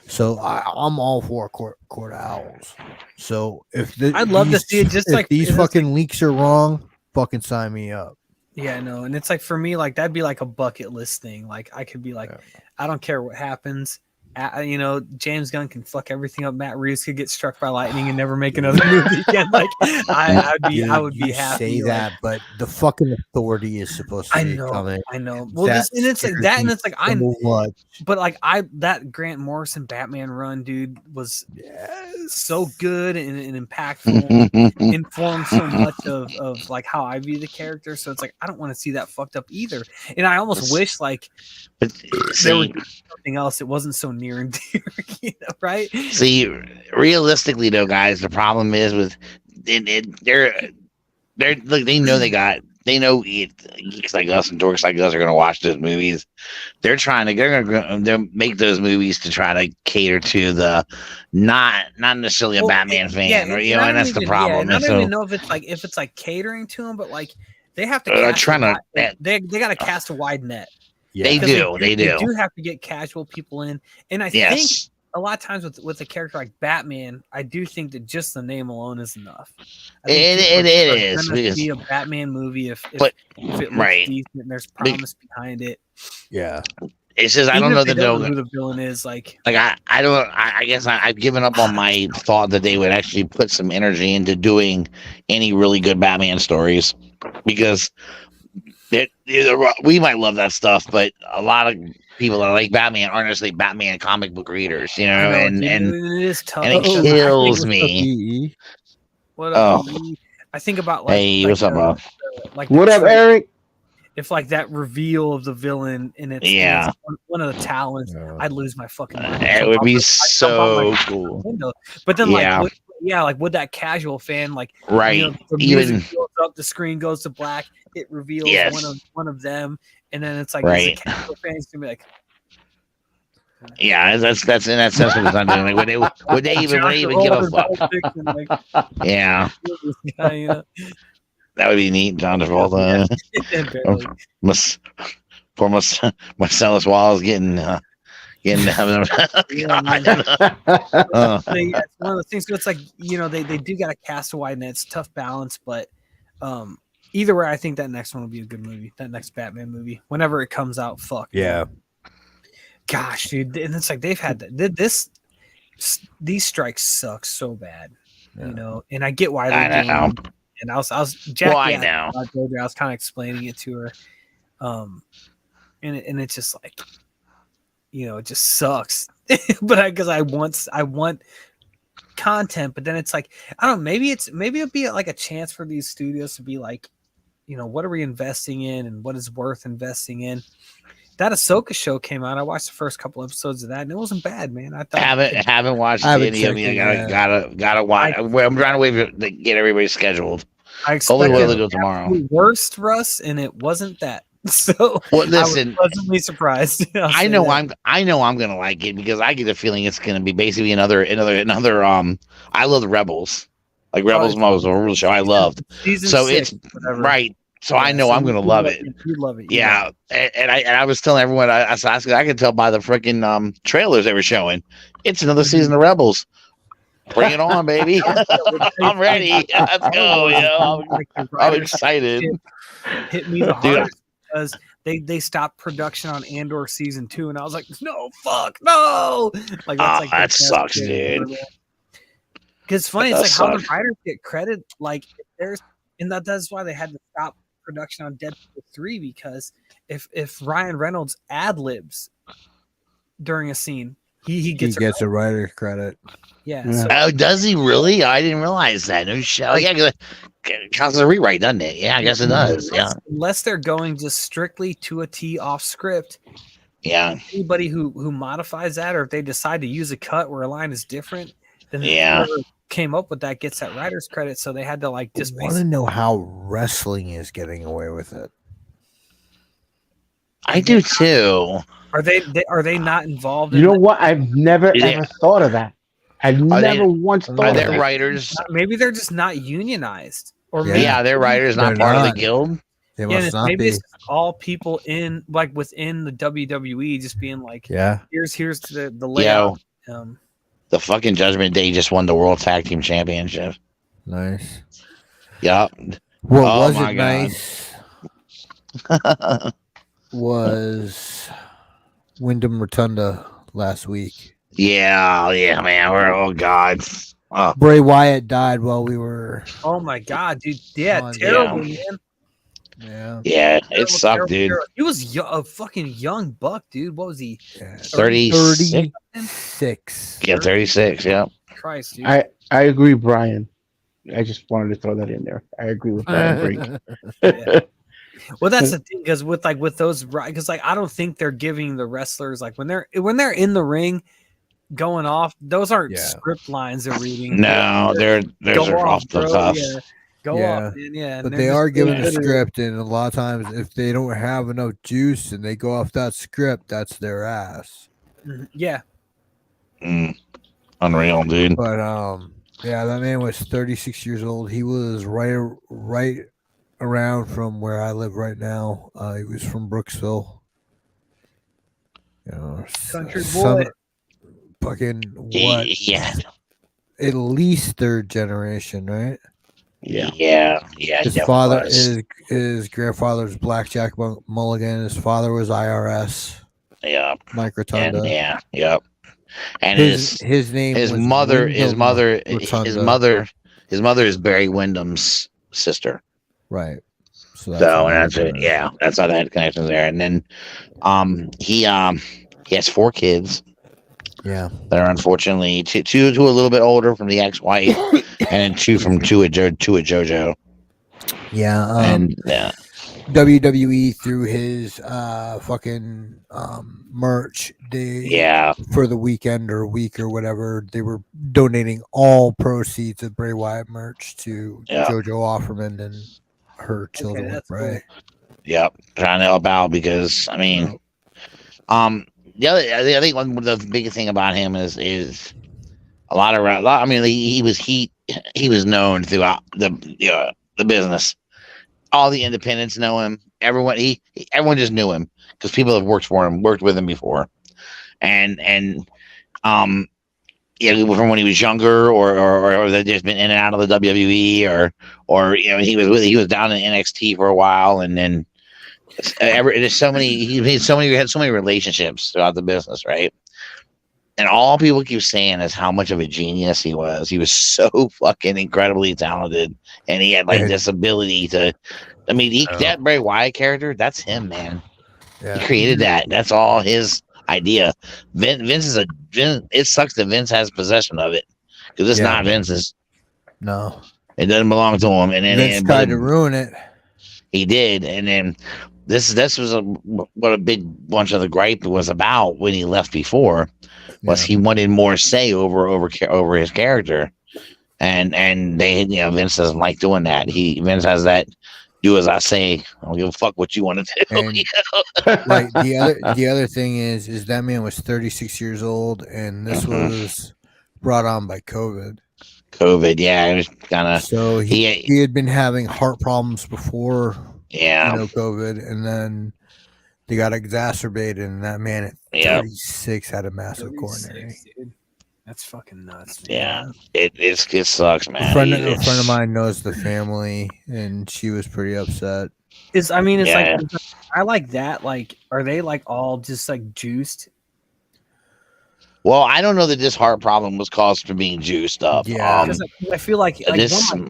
So I'm all for Court of Owls. So if I'd love to see it just like these fucking leaks are wrong, fucking sign me up. Yeah, no, and it's like for me, like that'd be like a bucket list thing. Like I could be like, I don't care what happens. You know, James Gunn can fuck everything up. Matt Reeves could get struck by lightning and never make another movie again. Like I would be happy. Say that, but the fucking authority is supposed to be coming. I know. Well, and it's like that, and it's like but like that Grant Morrison Batman run, dude, was so good and impactful, informed so much of like how I view the character. So it's like I don't want to see that fucked up either. And I almost wish like there would be something else that wasn't so near and dear, you know, right? See, realistically though, guys, the problem is with they're like they know geeks like us and dorks like us are gonna watch those movies. They're gonna make those movies to try to cater to the not necessarily a Batman fan, or you know, and that's the problem. I don't even know if it's like catering to them, but like they have to they got to cast a wide net. Yeah. They do. They do have to get casual people in, and I think a lot of times with a character like Batman, I do think that just the name alone is enough. It is. It's be a Batman movie if it looks decent and there's promise behind it. Yeah. It's just I don't know who the villain is. Like I don't. I guess I've given up on my thought that they would actually put some energy into doing any really good Batman stories because. We might love that stuff, but a lot of people that like Batman aren't necessarily Batman comic book readers, you know, and it is tough. And it kills me. What up? I think about what's up, bro? What up, Eric? If like that reveal of the villain and it's one of the talents, I'd lose my fucking mind. It would be so cool. But then like would that casual fan like you know, the music goes up, the screen goes to black, it reveals one of them, and then it's like as a casual fan, it's gonna be like, Yeah, that's in that sense what it's not doing. Like, would they even give a fuck? Yeah, that would be neat. John Travolta. Poor Marcellus Wallace getting. It's one of those things. So it's like they do got to cast a wide net. It's a tough balance, but either way, I think that next one will be a good movie. That next Batman movie, whenever it comes out, fuck yeah. Gosh, dude, and it's like they've had these strikes suck so bad, and I get why they're doing them. And I was Jackie. I know. I was kind of explaining it to her, and it's just like, it just sucks. But because I want content, but then it's like, I don't know, maybe it'd be like a chance for these studios to be like, what are we investing in and what is worth investing in. That Ahsoka show came out. I watched the first couple episodes of that, and it wasn't bad, man. I thought haven't watched any of it. Gotta watch. I'm trying to wait to get everybody scheduled. I expected it tomorrow. Worst, Russ, and it wasn't that. So listen, I was pleasantly surprised. I know I'm gonna like it because I get the feeling it's gonna be basically another. I love the Rebels, like Rebels was a show I loved. So it's right. So I know I'm gonna love it. You love it. Yeah, and I was telling everyone I could tell by the freaking trailers they were showing. It's another season of Rebels. Bring it on, baby! I'm ready. Let's go, I'm excited. Hit me the hardest because they stopped production on Andor season 2, and I was like, no, fuck, no! Like that sucks, dude. Because it's funny, it's like how the writers get credit. Like that's why they had to stop production on Deadpool 3, because if Ryan Reynolds ad-libs during a scene, he gets a writer's credit. Yeah. So, does he really? I didn't realize that. No shit. Oh, yeah, it counts as a rewrite, doesn't it? Yeah, I guess it does. Yeah. Unless they're going just strictly to a T off script. Yeah. Anybody who modifies that, or if they decide to use a cut where a line is different, then whoever came up with that gets that writer's credit. So they had to just want to know how wrestling is getting away with it. I do too. Are they not involved? You know what? I've never ever thought of that. I've never once thought. Are of their that. writers? Maybe they're just not unionized, or their writers not part of the guild. They must not maybe be. It's all people within the WWE, just being like, here's the layout. The fucking Judgment Day just won the World Tag Team Championship. Nice. Yeah. What was it nice? Was Wyndham Rotunda last week. Yeah, man. Bray Wyatt died while we were. Oh my god, dude! Yeah, terrible, man. Yeah, it sucked, dude. He was a fucking young buck, dude. What was he? 36. Yeah, 36. Yeah. Christ, dude. I agree, Brian. I just wanted to throw that in there. I agree with Brian Break. Well, that's the thing, because with those, because I don't think they're giving the wrestlers when they're in the ring going off. Those aren't script lines they're reading. No, they're off the cuff. Go off, man. Yeah. But they are given a script, and a lot of times, if they don't have enough juice and they go off that script, that's their ass. Yeah. Unreal, dude. But that man was 36 years old. He was right around from where I live right now. He was from Brooksville. Country boy. Fucking what? Yeah. At least third generation, right? Yeah. His father, his grandfather's Blackjack Mulligan. His father was IRS. Yeah. Mike Rotunda. And his name. His mother is Barry Windham's sister. Right. So that's it. Yeah, that's how that connection there. And then, he has 4 kids. Yeah. That are unfortunately two a little bit older from the ex-wife, and then 2 from two at JoJo. Yeah. And WWE through his fucking merch for the weekend or week or whatever, they were donating all proceeds of Bray Wyatt merch to JoJo Offerman and her children, right? Cool. Yep, trying to help out because I think one of the biggest thing about him is a lot. I mean, he was known throughout the business. All the independents know him. Everyone just knew him because people have worked with him before, and from when he was younger, or they've just been in and out of the WWE, or he was down in NXT for a while, and then there's so many he had so many relationships throughout the business, right? And all people keep saying is how much of a genius he was. He was so fucking incredibly talented, and he had this ability to. I mean, that Bray Wyatt character, that's him, man. Yeah. He created that. That's all his idea. Vince it sucks that Vince has possession of it because it's not Vince's. No, it doesn't belong to him. And then Vince tried to ruin it. He did, and then this was what a big bunch of the gripe was about when he left before. Was he wanted more say over his character, and they Vince doesn't like doing that. Vince has that do as I say. I don't give a fuck what you want to do. And, like the other thing is that man was 36 years old, and this was brought on by COVID. Yeah, it was kind of. So he had been having heart problems before. Yeah, COVID, and then they got exacerbated, and that man at 36 had a massive coronary. Dude. That's fucking nuts. Man. Yeah, it sucks, man. A friend of mine knows the family, and she was pretty upset. I like that. Like, are they like all just like juiced? Well, I don't know that this heart problem was caused from being juiced up. Yeah, I feel like he doesn't fit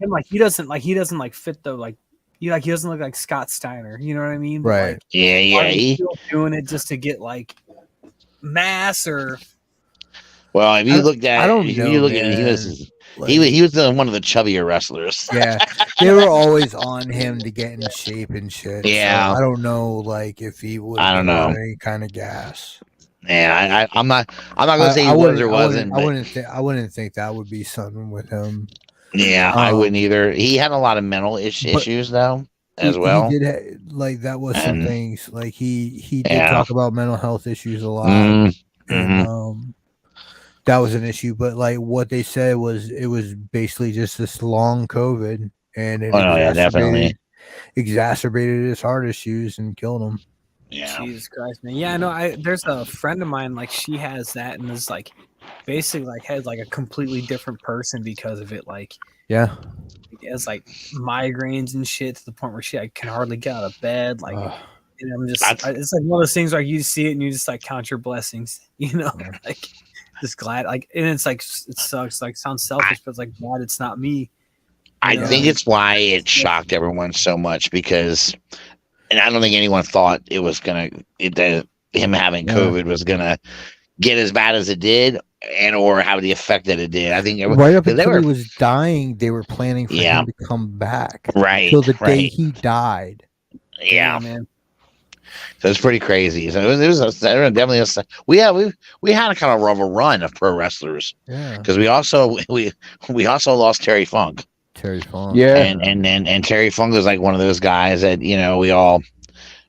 the he doesn't look like Scott Steiner. You know what I mean? Right. Like, he's doing it just to get like mass or. Well, if you looked at, he was one of the chubbier wrestlers. Yeah, they were always on him to get in shape and shit. Yeah, so I don't know, like if he would. I don't know any kind of gas. Yeah, I'm not gonna say he was or wasn't. I wouldn't think that would be something with him. Yeah, I wouldn't either. He had a lot of mental issues though, as well. He did that was some things like he did talk about mental health issues a lot. And, that was an issue, but like what they said was it was basically just this long COVID, and it exacerbated his heart issues and killed him. Yeah, Jesus Christ, man. Yeah, I know. There's a friend of mine, like she has that, and is like basically like has like a completely different person because of it. Like, yeah, it has like migraines and shit to the point where she can hardly get out of bed. Like, and I'm just, it's like one of those things where you see it and you just like count your blessings, like. Just glad, like, and it's like it sucks. Like, sounds selfish, but it's like, glad it's not me. I think it's why it shocked everyone so much because, and I don't think anyone thought it was gonna that him having COVID was gonna get as bad as it did, and or have the effect that it did. I think right up until he was dying, they were planning for him to come back. Right till the day he died. Yeah, man. So it's pretty crazy. So it was definitely we had a kind of rough run of pro wrestlers. Yeah. Because we also lost Terry Funk. Yeah. And Terry Funk was like one of those guys that we all.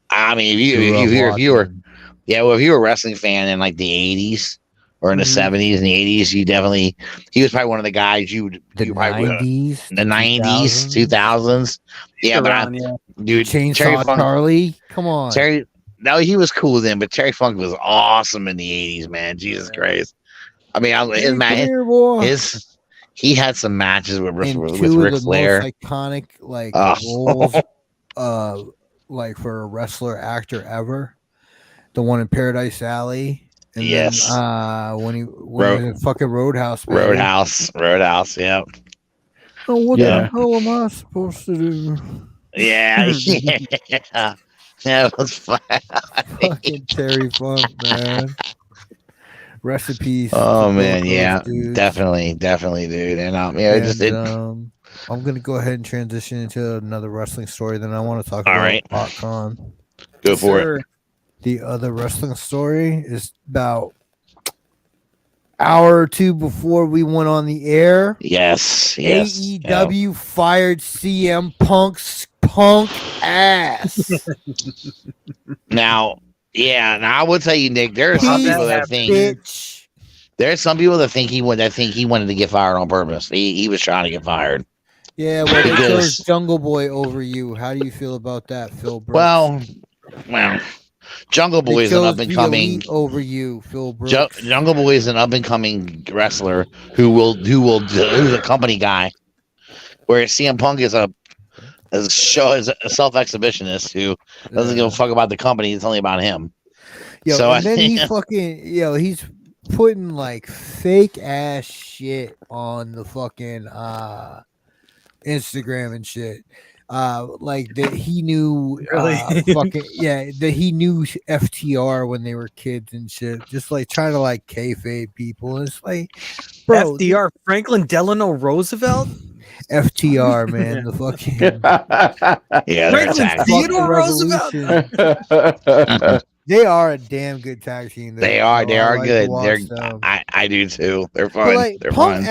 I mean, if you were a wrestling fan in like the 80s or in the 70s and the 80s, he was probably one of the guys the 90s, 2000s. Yeah, dude, Chainsaw Charlie, come on, Terry. No, he was cool then, but Terry Funk was awesome in the 80s, man. Jesus Christ. I mean, he had some matches with Ric Flair. Most iconic roles, like for a wrestler actor ever. The one in Paradise Alley. And yes. Then, when he was in fucking Roadhouse. Baby. Roadhouse. Yeah. Oh, what the hell am I supposed to do? Yeah. Yeah, it was fun. Fucking Terry Funk, man. Rest in peace. Oh man, yeah, definitely, dude. And I'm gonna go ahead and transition into another wrestling story. Then I want to talk about PopCon. Go for it. The other wrestling story is about hour or two before we went on the air. Yes. AEW fired CM Punk's punk ass. Now, Yeah, and I will tell you, Nick. There are some people that think. Bitch. There's some people that think he wanted to get fired on purpose. He was trying to get fired. Yeah, well, they chose Jungle Boy over you. How do you feel about that, Phil Brooks? Well, Jungle Boy is an up and coming over you, Phil Brooks. Jungle Boy is an up and coming wrestler who's a company guy. Whereas CM Punk is a self exhibitionist who doesn't give a fuck about the company. It's only about him. Yo, so and then he fucking he's putting like fake ass shit on the fucking Instagram and shit. Like that he knew that he knew FTR when they were kids and shit. Just like trying to like kayfabe people. And it's like, bro, FDR, Franklin Delano Roosevelt. FTR, man, the fucking Franklin Theodore Roosevelt. They are a damn good tag team. They are good. I do too. They're fun. Like, They're Punk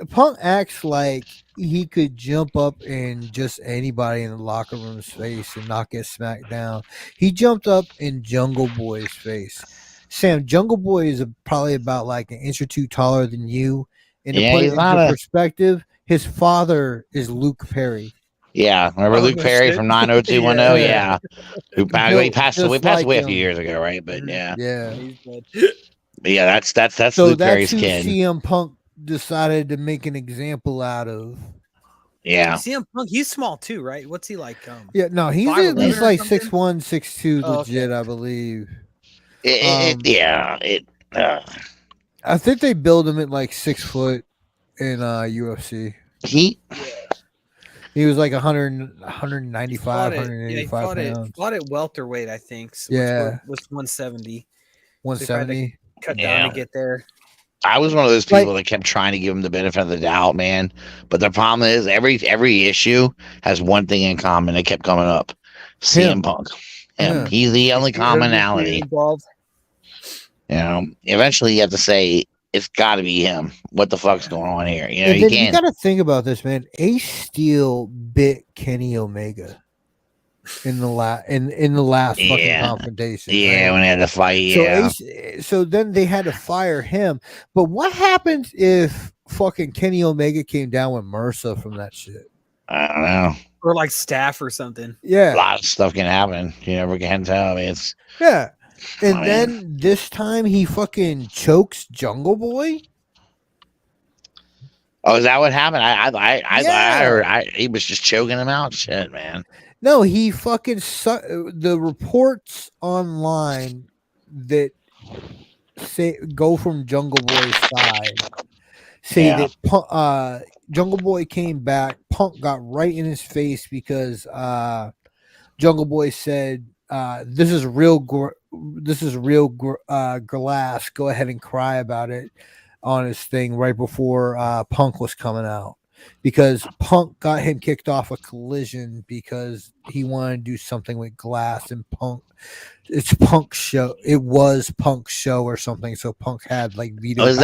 fun. acts like he could jump up in just anybody in the locker room's face and not get smacked down. He jumped up in Jungle Boy's face. Sam, Jungle Boy is probably about like an inch or two taller than you. And to put it into perspective, his father is Luke Perry. Yeah, remember Luke Perry from 90210? Yeah. Who passed away a few years ago, right? But yeah. Yeah, that's so Luke that's Perry's who kid. CM Punk decided to make an example out of. Yeah. CM Punk, he's small too, right? What's he like? Yeah, no, he's at least like 6'1", 6'2", legit, I believe. I think they build him at like 6 foot in UFC. He was like 195, 185 pounds. He fought at welterweight, I think. So was 170. 170. Cut down to get there. I was one of those people that kept trying to give him the benefit of the doubt, man. But the problem is every issue has one thing in common. It kept coming up. CM Punk. Him. Yeah. He's the only commonality. Eventually you have to say it's got to be him. What the fuck's going on here? You got to think about this, man. Ace Steel bit Kenny Omega in the last fucking confrontation. Yeah, right? When they had to fight. So then they had to fire him. But what happens if fucking Kenny Omega came down with MRSA from that shit? I don't know. Or like staph or something. Yeah, a lot of stuff can happen. You never can tell. I mean, And then this time he fucking chokes Jungle Boy. Oh, is that what happened? I heard he was just choking him out. Shit, man. No, he fucking the reports online that go from Jungle Boy's side say that Jungle Boy came back. Punk got right in his face because Jungle Boy said, "This is real glass. Go ahead and cry about it," on his thing right before Punk was coming out, because Punk got him kicked off a Collision because he wanted to do something with glass, and it's Punk's show. It was Punk's show or something, so Punk had like veto. Is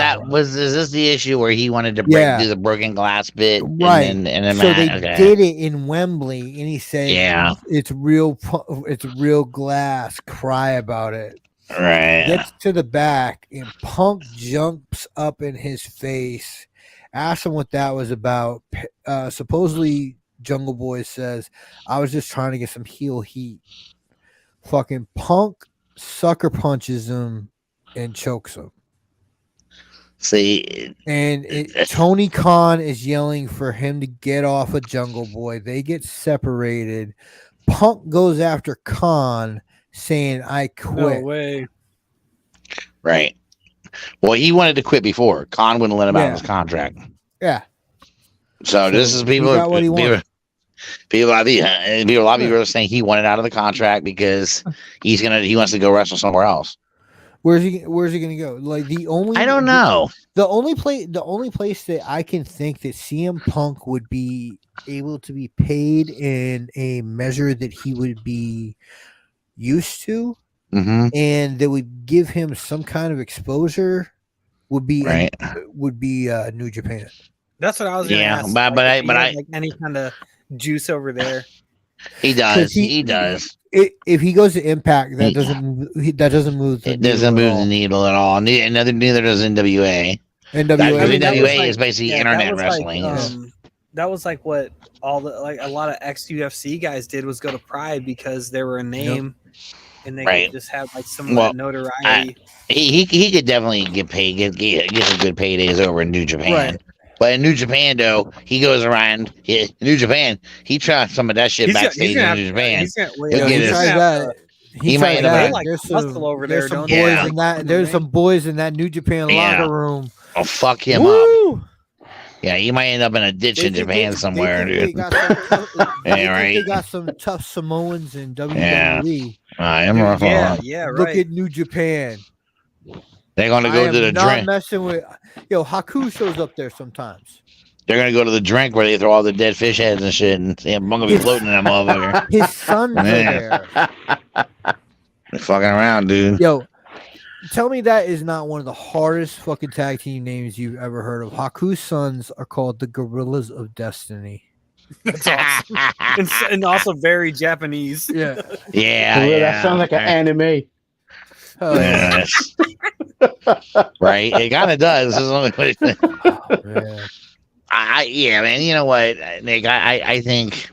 this the issue where he wanted to do the broken glass bit? Right. And then so they did it in Wembley, and he said, it's real glass. Cry about it." Right. Gets to the back, and Punk jumps up in his face, asks him what that was about. Supposedly, Jungle Boy says, "I was just trying to get some heel heat." Fucking Punk sucker punches him and chokes him. See, and Tony Khan is yelling for him to get off of Jungle Boy. They get separated. Punk goes after Khan, saying, "I quit." No way. Right. Well, he wanted to quit before. Khan wouldn't let him out of his contract. Yeah. So this is people. A lot of people are saying he wanted out of the contract because he wants to go wrestle somewhere else. Where's he gonna go? Like I don't know. The only place that I can think that CM Punk would be able to be paid in a measure that he would be used to, and that would give him some kind of exposure would be New Japan. That's what I was gonna ask. But I like any kind of juice over there. He does. He does. If he goes to Impact, that doesn't move. That doesn't move. It doesn't move the needle at all. Neither does NWA. NWA is basically internet wrestling. That was like what all the a lot of ex-UFC guys did was go to Pride because they were a name, and they could just have like some notoriety. He could definitely get paid, get some good paydays over in New Japan. Right. But in New Japan, though, he goes around. New Japan, he tries some of that shit backstage in New Japan. He might end up. There's some boys in that New Japan locker room. Oh, fuck him up. Yeah, he might end up in a ditch in Japan somewhere, dude. They got some tough Samoans in WWE. Look at New Japan. They're going to go to the drink. Messing with Haku shows up there sometimes. They're going to go to the drink where they throw all the dead fish heads and shit, and I'm going to be floating in that motherfucker. His sons are there. They're fucking around, dude. Yo, tell me that is not one of the hardest fucking tag team names you've ever heard of. Haku's sons are called the Gorillas of Destiny. That's awesome. and also very Japanese. Yeah. That sounds like an anime. Yes. Right, it kind of does. Man. You know what, Nick? I think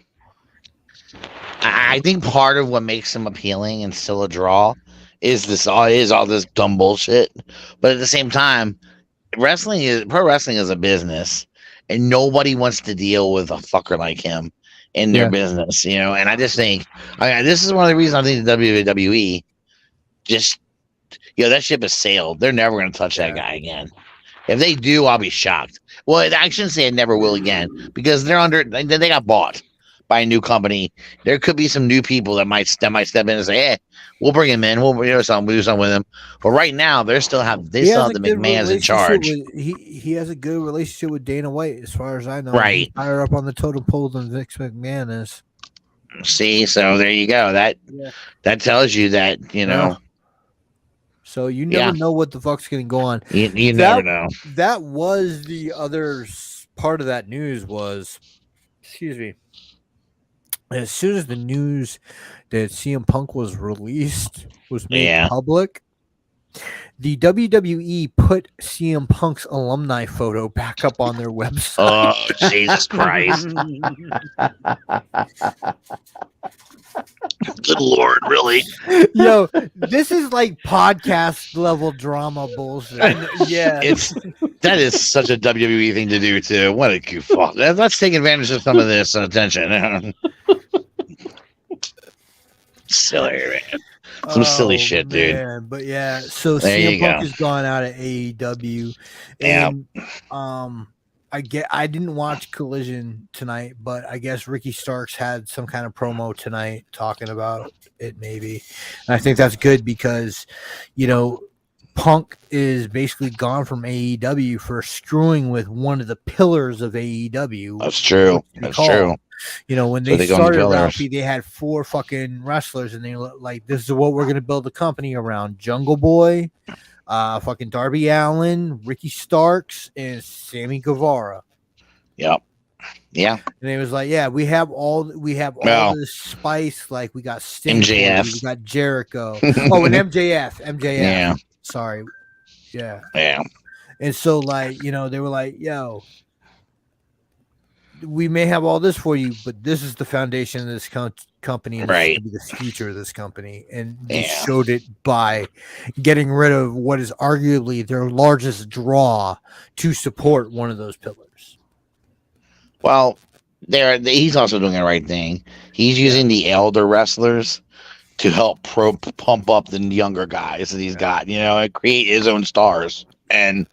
part of what makes him appealing and still a draw is all this dumb bullshit. But at the same time, pro wrestling is a business, and nobody wants to deal with a fucker like him in their business. And I just think, this is one of the reasons I think the WWE just. That ship has sailed. They're never going to touch that guy again. If they do, I'll be shocked. Well, I shouldn't say it never will again because they got bought by a new company. There could be some new people that might step in and say, "Hey, we'll bring him in. We'll do something with him." But right now, they still have the McMahons in charge. He has a good relationship with Dana White, as far as I know. Right, he's higher up on the totem pole than Vince McMahon is. See, so there you go. That tells you that So you never know what the fuck's going to go on. You never know. That was the other part of that news was, excuse me, as soon as the news that CM Punk was released was made public, the WWE put CM Punk's alumni photo back up on their website. Oh, Jesus Christ. Good Lord, really? Yo, this is like podcast level drama bullshit. That is such a WWE thing to do too. What a goofball. Let's take advantage of some of this attention. Silly, man. Some silly shit, dude. But so CM Punk has gone out of AEW. And I didn't watch Collision tonight, but I guess Ricky Starks had some kind of promo tonight talking about it, maybe. And I think that's good because, Punk is basically gone from AEW for screwing with one of the pillars of AEW. That's true. True. When they started Ralphie, they had 4 fucking wrestlers, and they were like, "This is what we're going to build the company around: Jungle Boy, fucking Darby Allin, Ricky Starks, and Sammy Guevara." Yep. Yeah. And it was like, we have all this spice. Like we got Sting, MJF, we got Jericho. Oh, and MJF. Yeah. Sorry. Yeah. Yeah. And so, they were like, "Yo, we may have all this for you, but this is the foundation of this company, and right? This is gonna be the future of this company." And they showed it by getting rid of what is arguably their largest draw to support one of those pillars. Well, he's also doing the right thing. He's using the elder wrestlers to help pump up the younger guys that he's got, and create his own stars. And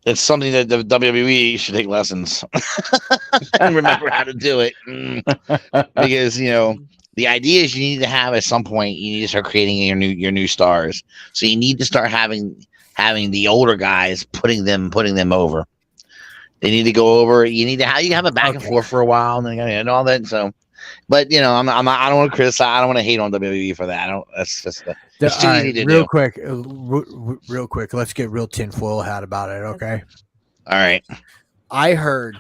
it's something that the WWE should take lessons and remember how to do it. Because, the idea is you need to have at some point, you need to start creating your new stars. So you need to start having the older guys putting them over. They need to go over. You need to have a back and forth for a while and all that. So, but I don't want to criticize. I don't want to hate on WWE for that. That's just it's too easy to do. Real quick. Let's get real tinfoil hat about it. Okay. All right. I heard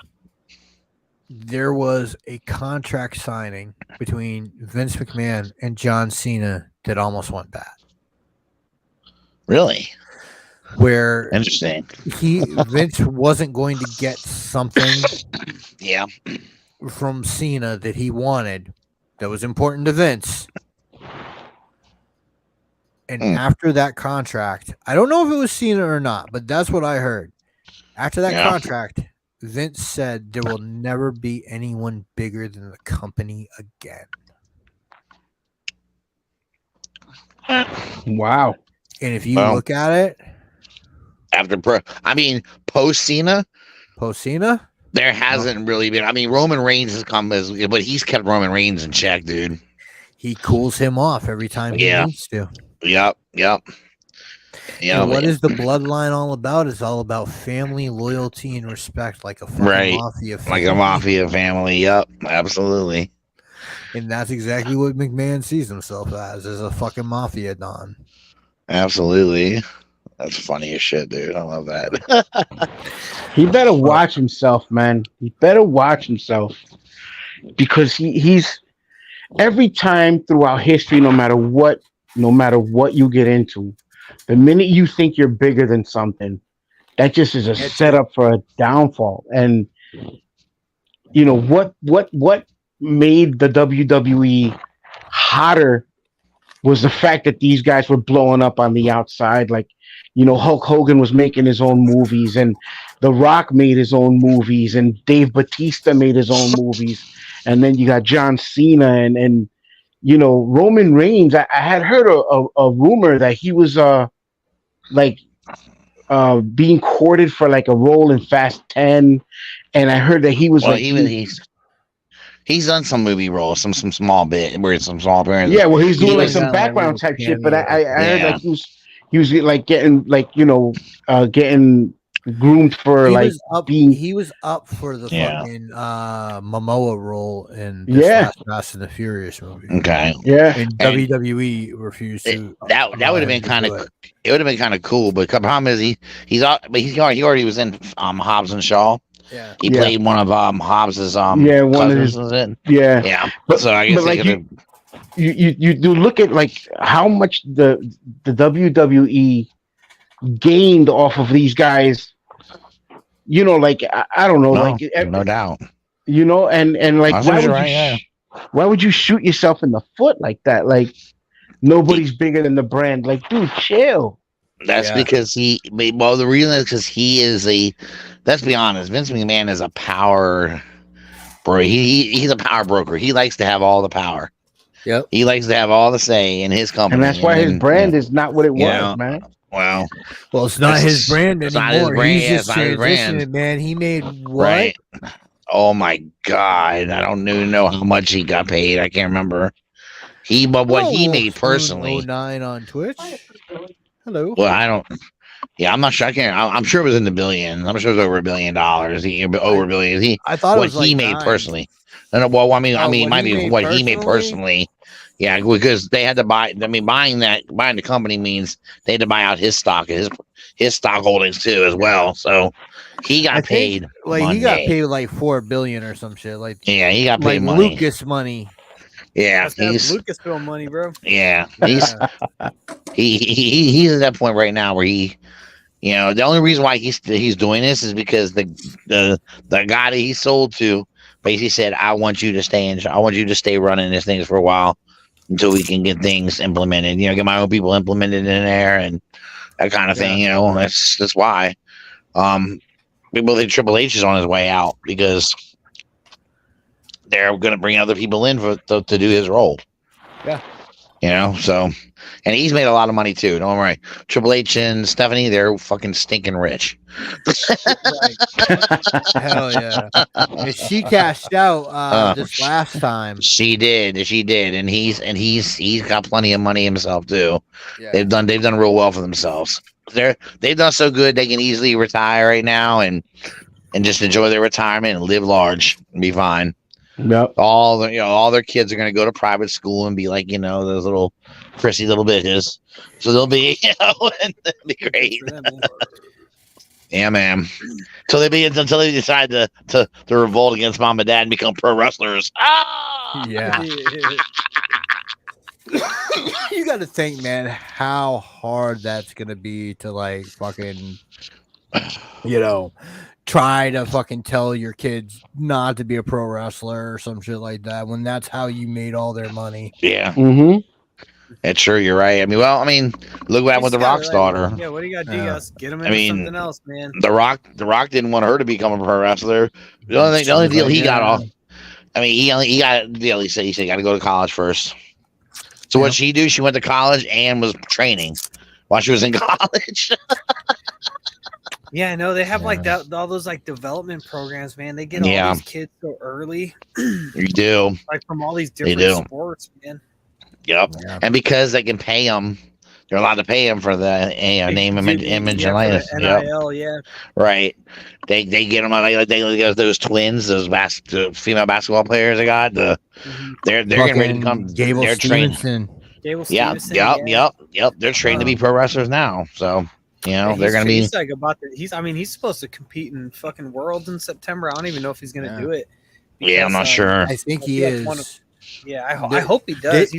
there was a contract signing between Vince McMahon and John Cena that almost went bad. Really? Where Interesting. Vince wasn't going to get something Yeah. from Cena that he wanted that was important to Vince. And after that contract, I don't know if it was Cena or not, but that's what I heard. After that contract, Vince said there will never be anyone bigger than the company again. Wow. And if you look at it, post Cena, there hasn't really been. I mean, Roman Reigns has come but he's kept Roman Reigns in check, dude. He cools him off every time he needs to. Yep. And what is the bloodline all about? It's all about family, loyalty, and respect, like a fucking mafia family. Like a mafia family. Yep, absolutely. And that's exactly what McMahon sees himself as a fucking mafia don. Absolutely. That's funny as shit, dude. I love that. He better watch himself, man. He better watch himself. Because he's every time throughout history, no matter what you get into, the minute you think you're bigger than something, that just is a setup for a downfall. And you know what made the WWE hotter was the fact that these guys were blowing up on the outside. Like, you know, Hulk Hogan was making his own movies, and The Rock made his own movies, and Dave Bautista made his own movies, and then you got John Cena and you know, Roman Reigns. I had heard a rumor that he was being courted for like a role in Fast 10, and I heard that he was he's done some movie roles, some small bit where it's some small appearances. Yeah, well, he's doing like some background type shit, but I heard like he was like getting like, you know, getting groomed for he was up for the fucking Momoa role in this last Fast and the Furious movie. Okay. Yeah. And WWE refused to. That would have been kind of it would have been kind of cool, but the problem is he already was in Hobbs and Shaw. Yeah. He played one of Hobbs's one of his yeah. So I guess like you do look at like how much the WWE gained off of these guys. You know, like I don't know, no doubt. You know, and like why would you shoot yourself in the foot like that? Like nobody's bigger than the brand. Like, dude, chill. That's because the reason is because he is let's be honest, Vince McMahon is a power bro. He's a power broker. He likes to have all the power. Yep. He likes to have all the say in his company. And that's why his brand is not what it was, man. Well, it's not his brand anymore. It's not his brand. He's just transitioning, man. He made what? Right. Oh my God. I don't even know how much he got paid. I can't remember. What he made personally. 09 on Twitch. Hello. Well, I don't. Yeah, I'm not sure. I can't. I'm sure it was in the billions. I'm sure it was over $1 billion. Over billions. I thought it was what he like made 9. personally. Well, I mean, it might be what he made personally. Yeah, because they had to buy. I mean, buying the company means they had to buy out his stock, his stock holdings too, as well. So he got paid. He got paid like $4 billion or some shit. Like he got paid like money. Lucas money. Yeah, he's Lucasfilm money, bro. Yeah, he's he's at that point right now where he, you know, the only reason why he's doing this is because the guy that he sold to basically said, I want you to stay running this thing for a while until we can get things implemented. You know, get my own people implemented in there and that kind of thing. You know, that's why. People think Triple H is on his way out because they're going to bring other people in to do his role. Yeah. You know, so, and he's made a lot of money too. Don't worry. Triple H and Stephanie, they're fucking stinking rich. Hell yeah. And she cashed out this last time. She did. And he's got plenty of money himself too. Yeah. They've done real well for themselves. They've done so good they can easily retire right now and just enjoy their retirement and live large and be fine. Yep. All their kids are going to go to private school and be like, you know, those little prissy little bitches. So they'll be, you know, and they'll be great. Yeah, man. Until they decide to revolt against mom and dad and become pro wrestlers. Ah! Yeah. You got to think, man, how hard that's gonna be to like fucking, try to fucking tell your kids not to be a pro wrestler or some shit like that when that's how you made all their money. Yeah. Mm-hmm. It's true. You're right. Look what happened with the Rock's daughter. Yeah, what do you got to do? You got to get them I into mean, something else, man. The Rock didn't want her to become a pro wrestler. The only deal he got off. I mean, he got a deal. He said you got to go to college first. So what she do? She went to college and was training while she was in college. Yeah, no, they have like that, all those like development programs, man. They get all these kids so early. You do, like from all these different sports, man. Yep, and because they can pay them, they're allowed to pay them for the name, image, and likeness. NIL, yeah, right. They get them like those twins, those female basketball players they got. They're getting ready to come. Gable they're Stevenson. trained. Yep. They're trained to be pro wrestlers now. So they're going to be. He's like he's supposed to compete in fucking Worlds in September. I don't even know if he's going to do it. Because, I'm not sure. I think he is. I hope he does.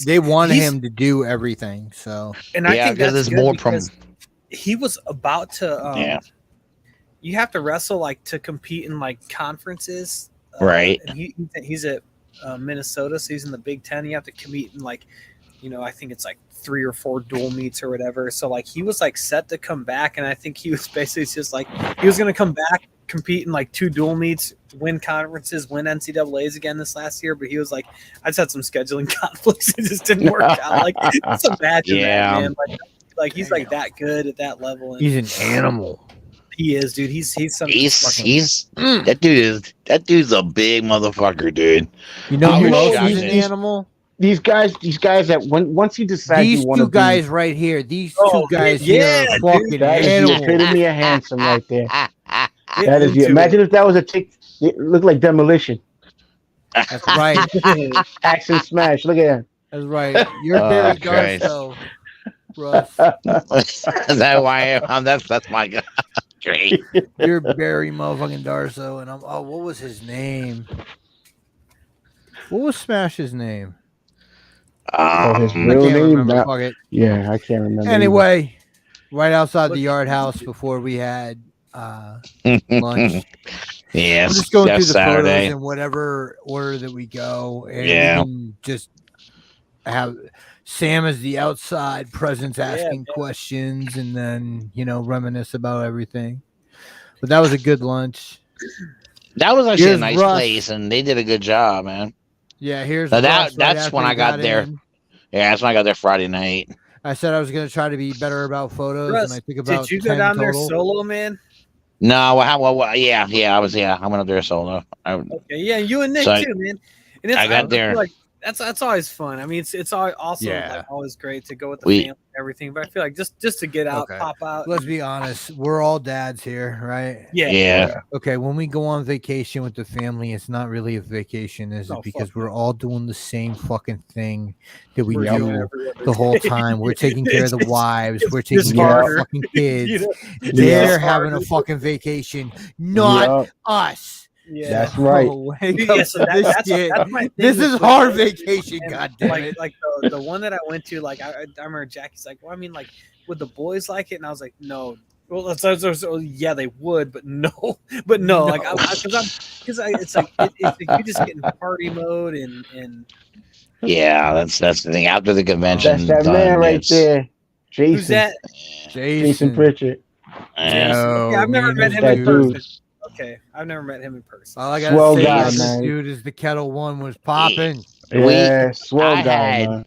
They want him to do everything. So and I think that's there's more he was about to. You have to wrestle like to compete in like conferences, right? And he's at Minnesota, so he's in the Big Ten. You have to compete in like, I think it's like 3 or 4 dual meets or whatever. So like he was like set to come back, and I think he was basically just like he was going to come back, compete in like 2 dual meets, win conferences, win NCAAs again this last year. But he was like, I just had some scheduling conflicts. It just didn't work out. Like, just imagine that, man. Like he's like that good at that level. And he's an animal. He is, dude. He's that dude's a big motherfucker, dude. He's an animal. These guys that once he decides these two guys right here, these two guys here are fucking that animals. is the epitome of handsome right there. That is imagine if that was a tick. It looked like Demolition. That's right. Axe and Smash. Look at that. That's right. You're Barry Darso, Russ. Is that why that's my guy? Great. You're Barry motherfucking Darso, and what was his name? What was Smash's name? His real name? Yeah, I can't remember. Anyway, right outside the yard house before we had lunch. Yeah, we're just going through the Saturday. Photos in whatever order that we go, and we can just have Sam as the outside presence asking questions, and then reminisce about everything. But that was a good lunch. That was actually a nice place, and they did a good job, man. Yeah, that's when I got there. Yeah, that's when I got there Friday night. I said I was going to try to be better about photos, and I think about. Did you go down there solo, man? No, I went up there solo. You and Nick too, man. And I got there. That's always fun. I mean, it's also always great to go with the family and everything. But I feel like just to get out, pop out. Let's be honest, we're all dads here, right? Yeah. Okay, when we go on vacation with the family, it's not really a vacation, is it? Because we're all doing the same fucking thing that we do the whole time. We're taking care of the wives. We're taking care of the fucking kids. They're having a fucking vacation, not us. Yeah, that's right. This is hard vacation, goddamn. Like the one that I went to, like I remember Jackie's like, well, I mean, like, would the boys like it? And I was like, no. Well, yeah, they would, but no, like, because it's like you just get in party mode and. Yeah, that's the thing. After the convention, that's that man right there, Jason. Who's that? Jason Pritchett. I've never met him in person. Okay, I've never met him in person. All I gotta say is, dude, is the Kettle One was popping. Swell guy, man.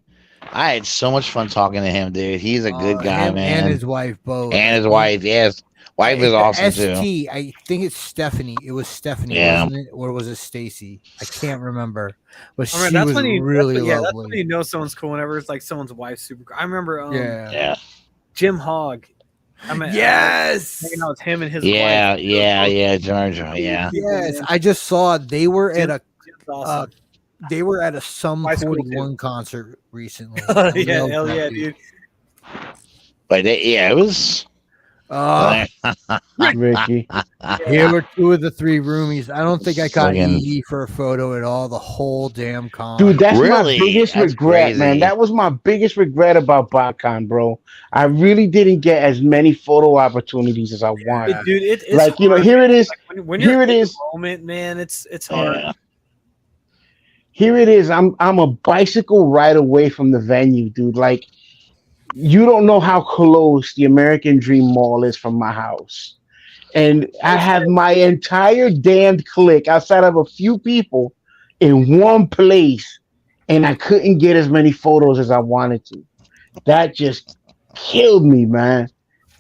I had so much fun talking to him, dude. He's a good guy, man. And his wife both. And his wife, yes. Wife is awesome too. I think it's Stephanie. It was Stephanie, wasn't it? Or was it Stacy? I can't remember. But she was really lovely. That's when you know someone's cool whenever it's like someone's wife's super cool. I remember Jim Hogg. Yes. You know, it's him and his wife. Yeah, Georgia. Yeah. Yes. I just saw they were at a Sum 41 concert recently. Hell yeah, dude. But it was Ricky. Here were 2 of the 3 roomies. I don't think I caught Fucking- EE for a photo at all. The whole damn con. Dude, that's Really? my biggest That's regret, man. crazy. That was my biggest regret about BotCon, bro. I really didn't get as many photo opportunities as I wanted. Dude, it's Like, you know, hard, here man. it is. Like, when Here you're it in is. the moment, man, it's hard. Yeah. Here it is. I'm a bicycle ride away from the venue, dude. Like, you don't know how close the American Dream Mall is from my house. And I have my entire damned clique outside of a few people in one place, and I couldn't get as many photos as I wanted to. That just killed me, man.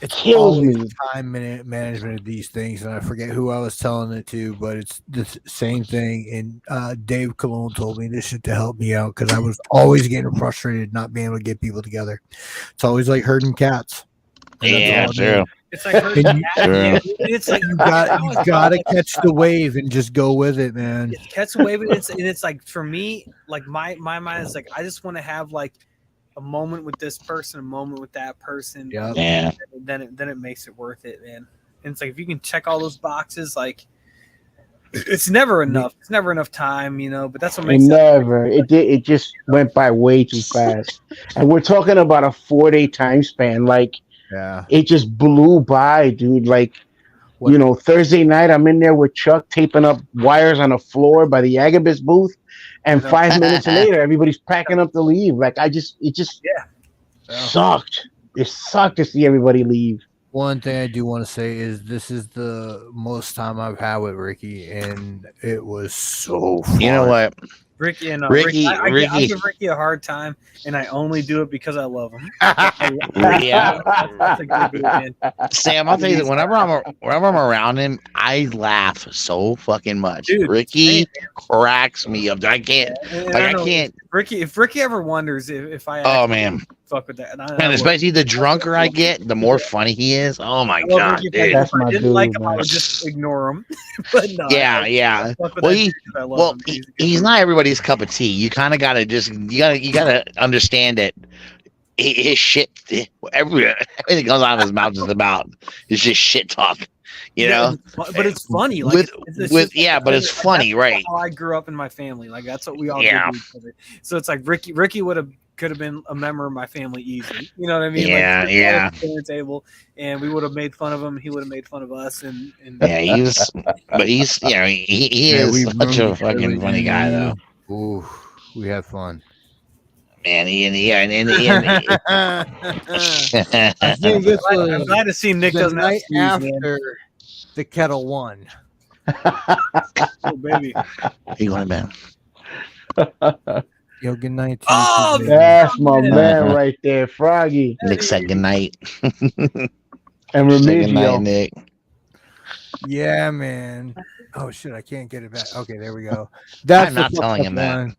It kills always me. time management of these things, and I forget who I was telling it to, but it's the same thing. And Dave Cologne told me this shit to help me out because I was always getting frustrated not being able to get people together. It's always like herding cats. And that's Yeah, all I mean. true. It's like it's like You gotta catch the wave and just go with it, man. catch the wave, and it's like for me, like my mind is like I just want to have like a moment with this person, a moment with that person. Yep. Yeah. Then it makes it worth it, man. And it's like if you can check all those boxes, like it's never enough. It's never enough time, you know. But that's what It makes never. It did. It just went by way too fast. And we're talking about a 4-day time span. Like, Yeah. it just blew by, dude. Like, What- you know, Thursday night, I'm in there with Chuck taping up wires on the floor by the Agabus booth. And 5 minutes later, everybody's packing up to leave. Like, it just sucked. It sucked to see everybody leave. One thing I do want to say is this is the most time I've had with Ricky, and it was so fun. You know what? Ricky and Ricky- I give Ricky a hard time, and I only do it because I love him. Yeah. That's a good dude, man. Sam, I'll tell you that whenever I'm around him, I laugh so fucking much. Dude, Ricky cracks me up. I can't. And Like, I I know can't. if Ricky ever wonders if I Oh actually man, fuck with that, and I man! would. Especially the drunker I get, the more funny he is. Oh my I love god, Ricky. dude. That's If I my didn't dude, like him, I man. would just ignore him. But no, Yeah, I yeah. fuck with Well, that he- dude 'cause I love Well, him. He's a good he's dude. not everybody's cup of tea. You kind of gotta you gotta understand that his shit, everything comes out of his mouth is about is just shit talk. You know, but it's funny. Like it's just yeah, but it's funny, that's right? How I grew up in my family, like that's what we all Yeah. did. To each other. So it's like Ricky could have been a member of my family easily. You know what I mean? Yeah, like, yeah. at the dinner table, and we would have made fun of him. He would have made fun of us, and Yeah, he's you know he Yeah, is we such roomed a fucking together, funny guy though. Ooh, we had fun. Man, I think this I'm was glad to see Nick the doesn't have night shoes, man. after the Kettle won. Oh, baby. he going to bed. Yo, good night. To Oh, you, That's my man right there, Froggy. Nick said good night. And Say good night, Remigio. Nick. yeah, man. Oh shit, I can't get it back. Okay, there we go. That's I'm not the telling fucked him up that. one.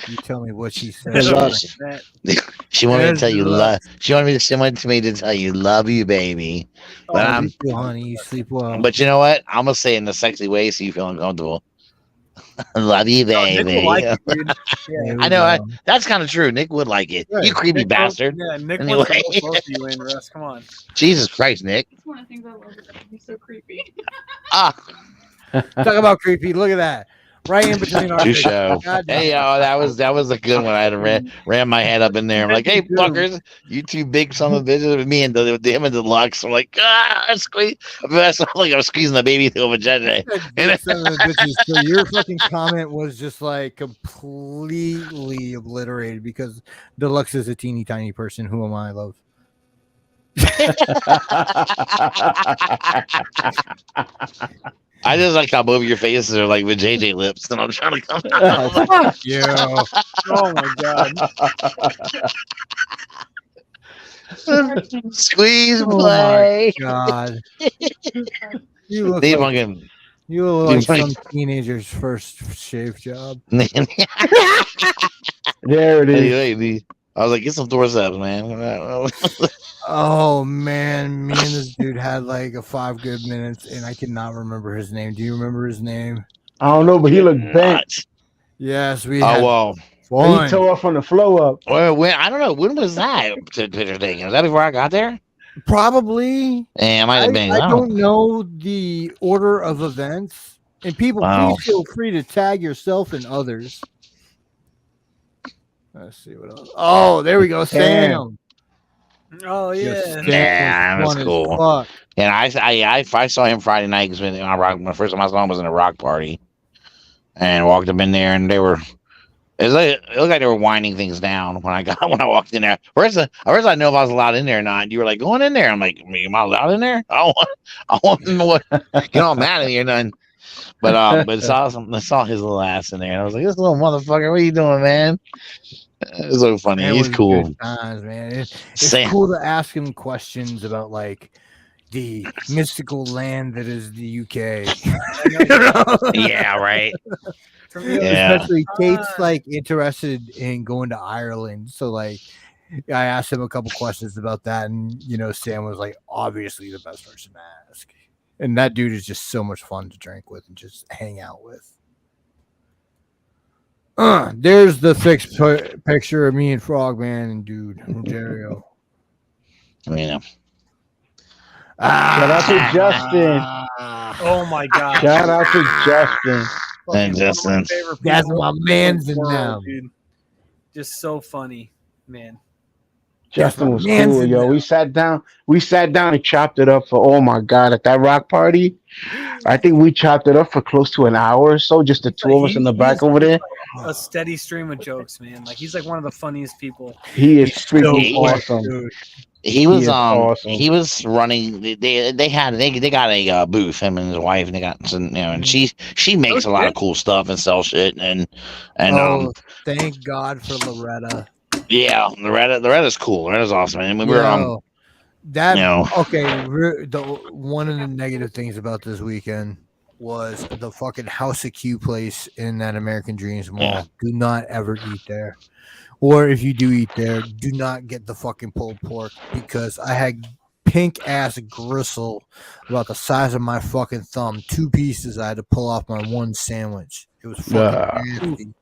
You tell me what she said. Good luck. She wanted me to tell you Love. She wanted me to tell you love you, baby. But Oh, you too, honey. You sleep well. but you know what? I'm gonna say it in a sexy way so you feel uncomfortable. Love you, Oh, Nick baby. will like it, dude. There Yeah. we I know. go. That's kind of true. Nick would like it. Right. You creepy Nick bastard. Nick Anyway. wants to know both of you in, Russ. Come on. Jesus Christ, Nick. That's one of the things I love about him. He's so creepy. Ah, Talk about creepy. Look at that. Right in between our touche. faces. God Hey, damn. that was a good one. I had ran my head up in there. I'm like, hey, fuckers, you two big son of bitches with me and him and Deluxe. I'm like, I squeeze. I felt like I was squeezing the baby through a vagina. Good son of a bitches. So your fucking comment was just like completely obliterated because Deluxe is a teeny tiny person. Who am I, love? I just like how both of your faces are like with JJ lips, and I'm trying to come out. Fuck you. Oh my god. Squeeze Oh my play. God. You look They like, fucking. you look like Dude, some teenager's first shave job. There it is. Anyway, I was like, get some forceps, man. Oh man, me and this dude had like a 5 good minutes, and I cannot remember his name. Do you remember his name? I don't know, but he looked bent. Yes, we had Oh He fun. tore up from the flow up. well. When I don't know when was that picture taken? Was that before I got there? Probably. Yeah, it might have been. I don't know the order of events. And people, Wow. please feel free to tag yourself and others. Let's see what else. Oh, there we go. Sam. Oh yeah. Yeah, that's fun as cool. fuck. And I saw him Friday night because my first time I saw him was in a rock party, and walked up in there, and they were. It looked like they were winding things down when I walked in there. First I know if I was allowed in there or not. You were like going in there. I'm like, am I allowed in there? I want to know what. You know, I'm mad at me or nothing. But I saw his little ass in there, and I was like, this little motherfucker, what are you doing, man? It's so funny. It He's was cool. good times, man. It's Sam. cool to ask him questions about like the mystical land that is the UK. Yeah, right. Yeah. Especially Kate's like interested in going to Ireland, so like I asked him a couple questions about that, and Sam was like obviously the best person to ask. And that dude is just so much fun to drink with and just hang out with. There's the fixed picture of me and Frogman and dude Rogerio. Yeah. Shout out to Justin. Oh my god. Shout out to Justin. And Justin. That's my man's in them. Dude. Just so funny, man. Justin was cool, yo. We sat down and chopped it up for, oh my god, at that rock party. I think we chopped it up for close to an hour or so, just the two of us in the back over there. A steady stream of jokes, man. Like he's like one of the funniest people. He is freaking awesome. Dude. He was awesome. He was running. They got a booth, him and his wife, and they got some, and she makes a lot of cool stuff and sells shit and thank God for Loretta. Yeah, Loretta's cool. Loretta's awesome. And we were okay. One of the negative things about this weekend was the fucking House of Q place in that American Dreams Mall. Yeah. Do not ever eat there. Or if you do eat there, do not get the fucking pulled pork, because I had pink ass gristle about the size of my fucking thumb. 2 pieces I had to pull off my one sandwich. It was fucking nasty.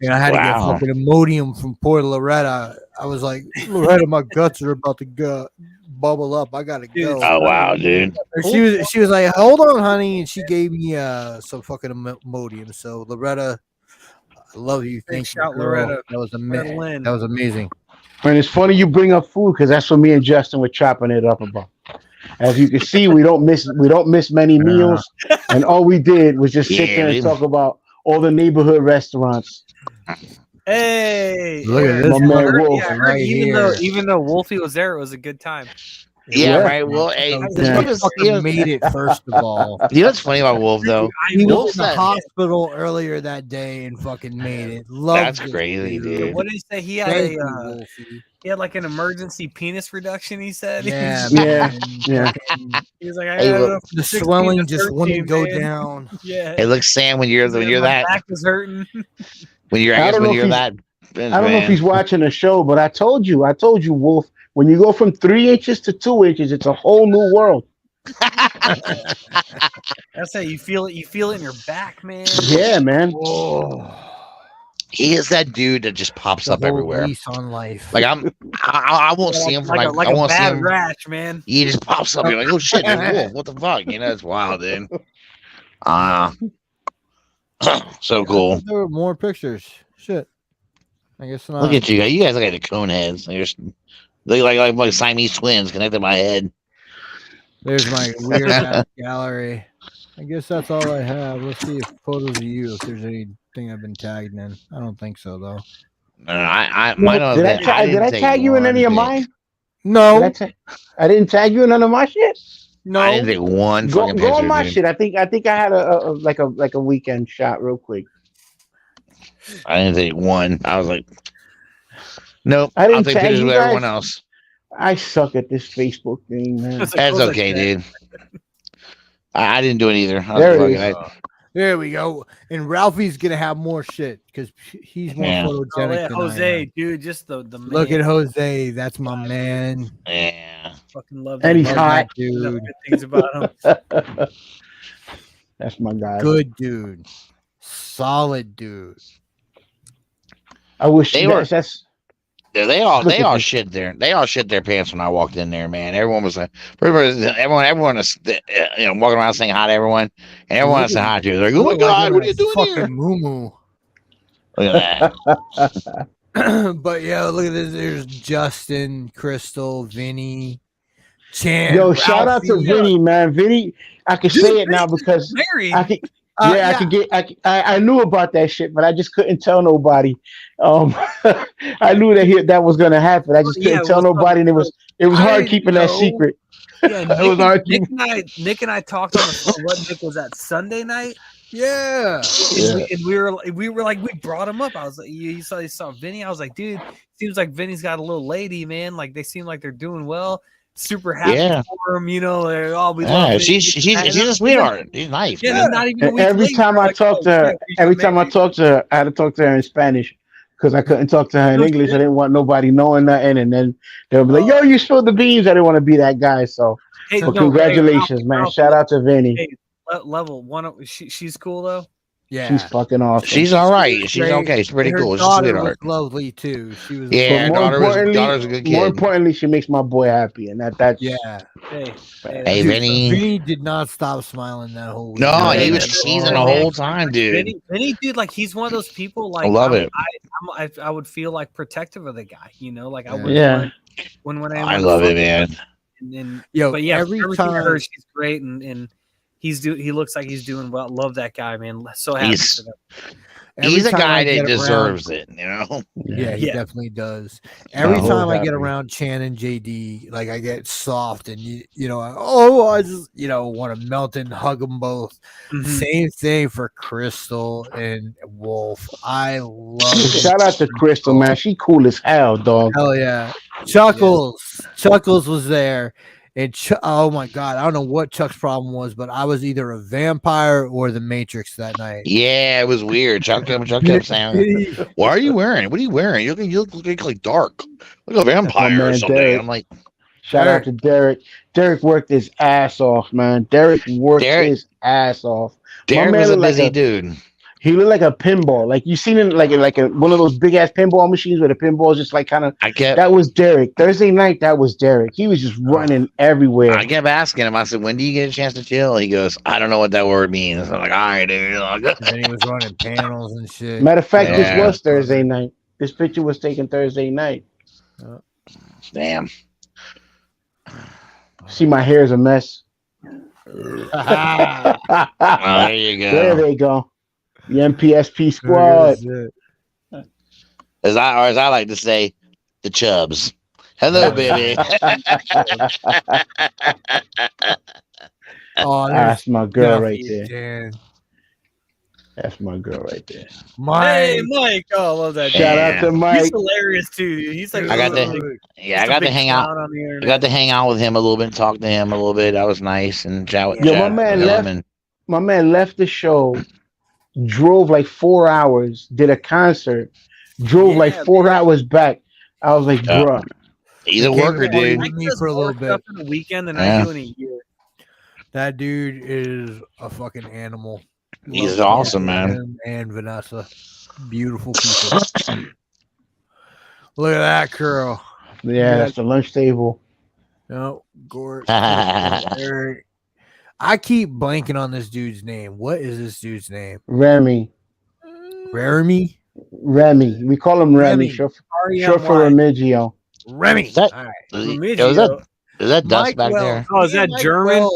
And I had to get fucking Imodium from poor Loretta. I was like, Loretta, my guts are about to go bubble up. I gotta go. Oh wow, dude. She was like, hold on, honey, and she gave me some fucking Imodium. So Loretta, I love you. Thank you, Loretta. That was amazing. That was amazing. And it's funny you bring up food, because that's what me and Justin were chopping it up about. As you can see, we don't miss many meals, and all we did was just sit there and talk about all the neighborhood restaurants. Hey, look at this. My man Wolf. Even though Wolfie was there, it was a good time. Yeah, right. Well, hey, he made it first of all. You know what's funny about Wolf though? He was in the hospital earlier that day and fucking made it. That's crazy, dude. What did he say? He had he had like an emergency penis reduction. He said. Yeah. He was like, the swelling just wouldn't go down. Yeah. Hey, look, Sam, when you're that back was hurting. When you're that. I don't know if he's watching the show, but I told you, Wolf. When you go from 3 inches to 2 inches, it's a whole new world. That's how you feel it. You feel it in your back, man. Yeah, man. Whoa. He is that dude that just pops up everywhere. Lease on life. Like I won't see him for I won't see him. Rash, man. He just pops up. You're like, oh shit, dude, Wolf, what the fuck? It's wild, dude. So cool. There were more pictures. Shit. I guess not. Look at you guys. You guys look like the cone heads. They like Siamese twins connected my head. There's my weird ass gallery. I guess that's all I have. Let's see if photos of you, if there's anything I've been tagged in. I don't think so though. No, did I tag you in any of mine? No. I didn't tag you in none of my shit. No. I didn't take one. Go on my shit. I think I had a weekend shot real quick. I didn't take one. I was like, nope. I didn't I'll take tag pictures you with guys. everyone else. I suck at this Facebook thing, man. That's okay, dude. I didn't do it either. There we go. And Ralphie's gonna have more shit because he's more photogenic. Jose, dude, just the man. Look at Jose. That's my man. Yeah. Fucking love and he's hot, dude. Good things about him. That's my guy. Good dude. Solid dude. I wish Yeah, they all shit their pants when I walked in there, man. Everyone was like, everyone was walking around saying hi to everyone, and everyone was saying hi to you. Like, oh my god, what are you doing here? Moo. Look at that. But yeah, look at this. There's Justin, Crystal, Vinny, Chan. Yo, shout out to Vinny, man. Vinny, I can say it now because married. I could. I could get. I knew about that shit, but I just couldn't tell nobody. I knew that was gonna happen. I just couldn't tell nobody, and it was hard keeping that secret. Yeah, Nick and I talked on the phone. What Nick was that Sunday night? Yeah. And we were like, we brought him up. I was like, you saw Vinny. I was like, dude, seems like Vinny's got a little lady, man. Like they seem like they're doing well. Super happy for him, we love him. She's a sweetheart. She's nice. Yeah, not even every time I talk to her, I had to talk to her in Spanish because I couldn't talk to her in English. I didn't want nobody knowing nothing, and then they'll be like, "Yo, you spilled the beans." I didn't want to be that guy. So, congratulations, man! Shout out to Vinny. Hey, level one, she's cool though. Yeah, she's fucking awesome. She's all right. She's okay. She's pretty cool. She's a sweetheart. Lovely too. She was. Yeah, daughter's a good kid. More importantly, she makes my boy happy, and that's yeah. Hey, Vinny. Vinny did not stop smiling that whole week. No, he was cheesing the whole time, dude. Vinny, dude, like he's one of those people. Like I love it. I would feel like protective of the guy. Like I would. Yeah. I love it, man. And but yeah, every time she's great, and he looks like he's doing well. Love that guy, man. So happy for them. He's a guy that deserves it, Yeah, he definitely does. Every time I get around Chan and JD, like I get soft and I just want to melt and hug them both. Mm-hmm. Same thing for Crystal and Wolf. I love it. Shout out to Crystal, man. She cool as hell, dog. Hell yeah. Chuckles was there. And oh my god, I don't know what Chuck's problem was, but I was either a vampire or the Matrix that night. Yeah, it was weird. Chuck kept saying, "What are you wearing? What are you wearing? You look like dark, like a vampire or something." Derek. I'm like, shout out to Derek. Derek worked his ass off, man. Derek worked his ass off. Derek was a busy dude. He looked like a pinball. Like you seen him like one of those big ass pinball machines where the pinball is just like kind of. That was Derek. Thursday night, that was Derek. He was just running everywhere. I kept asking him. I said, "When do you get a chance to chill?" He goes, "I don't know what that word means." I'm like, "All right, dude." And he was running panels and shit. Matter of fact, this was Thursday night. This picture was taken Thursday night. Damn. See, my hair is a mess. There you go. There they go. The MPSP squad. As I like to say, the Chubs. Hello, baby. That's my girl right there. Dan. That's my girl right there. Hey, Mike. Oh, I love that. Shout out to Mike. He's hilarious too, dude. He's like, I got to hang out. I got to hang out with him a little bit, talk to him a little bit. That was nice and chat. My man left the show. Drove like 4 hours, did a concert, drove like 4 hours back. I was like, bruh. He's a worker, dude. Me for a little bit. For the weekend and I do in a year. That dude is a fucking animal. He's awesome, man. Him and Vanessa. Beautiful people. Look at that girl. Yeah, that's the lunch table. No, Gort. I keep blanking on this dude's name. What is this dude's name? Remy. Remy? Remy. We call him Remy. Short for Remigio. Remy. Is that Dust back there? Oh, is that German?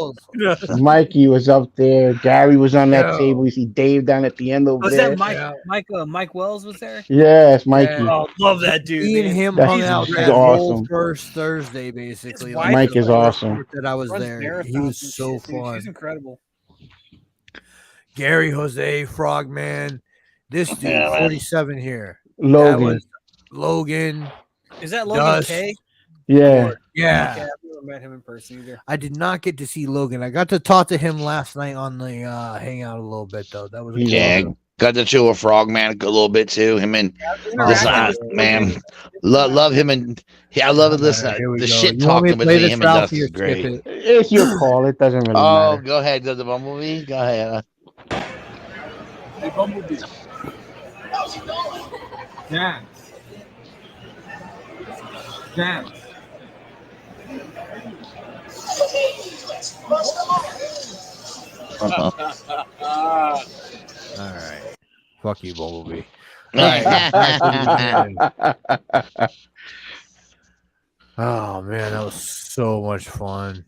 Mikey was up there. Gary was on that table. You see Dave down at the end over there. Was that Mike Wells was there? Yes, Mikey. Oh, love that dude. Me and him hung out that whole first Thursday, basically. Mike is awesome. That I was there. He was so fun. He's incredible. Gary, Jose, Frogman. This dude, 47 here. Logan. Is that Logan K? Yeah. Yeah. Okay, I've never met him in person either. I did not get to see Logan. I got to talk to him last night on the hangout a little bit though. That was got to chill with Frogman a little bit too. Him and this man, love him and I love this. The shit talking between him and Dust is great. It's your call. It doesn't really matter. Go ahead. Does the Bumblebee? Go ahead. Hey, Bumblebee. How's it going? Yeah. Snap. All right. Fuck you, Bumblebee. All right. Back to the game. Oh man, that was so much fun.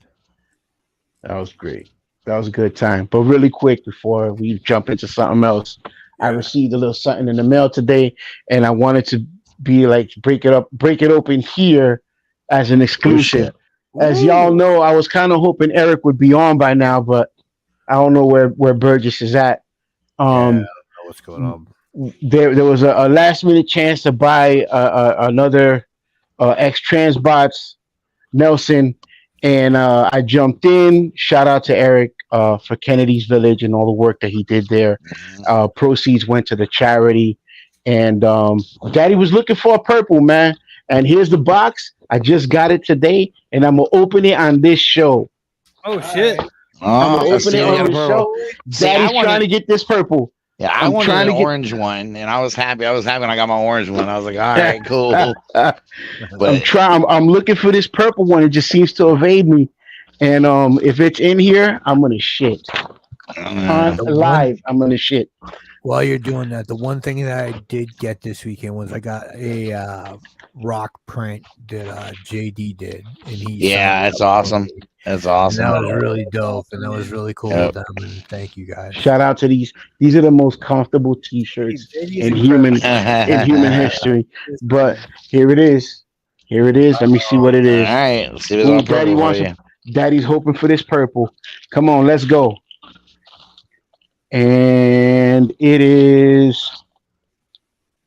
That was great. That was a good time. But really quick before we jump into something else, I received a little something in the mail today, and I wanted to be like break it open here as an exclusive. As y'all know, I was kind of hoping Eric would be on by now, but I don't know where Burgess is at. I don't know what's going on. There was a last minute chance to buy another X Transbots Nelson, and I jumped in. Shout out to Eric for Kennedy's Village and all the work that he did there. Proceeds went to the charity, and Daddy was looking for a purple, man. And here's the box. I just got it today, and I'm gonna open it on this show. Oh shit! I'm gonna open it on the show. Daddy's trying to get this purple. Yeah, I wanted an orange one, and I was happy. I was happy when I got my orange one. I was like, all right, cool. But I'm looking for this purple one. It just seems to evade me. And if it's in here, I'm gonna shit. Live, I'm gonna shit. While you're doing that, the one thing that I did get this weekend was I got a rock print that JD did, and that's awesome. That's awesome. And that was really dope, and that was really cool of them. And thank you guys. Shout out to these. These are the most comfortable T-shirts in human history. But here it is. Here it is. Let me see what it is. All right, let's see what's Daddy's hoping for this purple. Come on, let's go. And it is.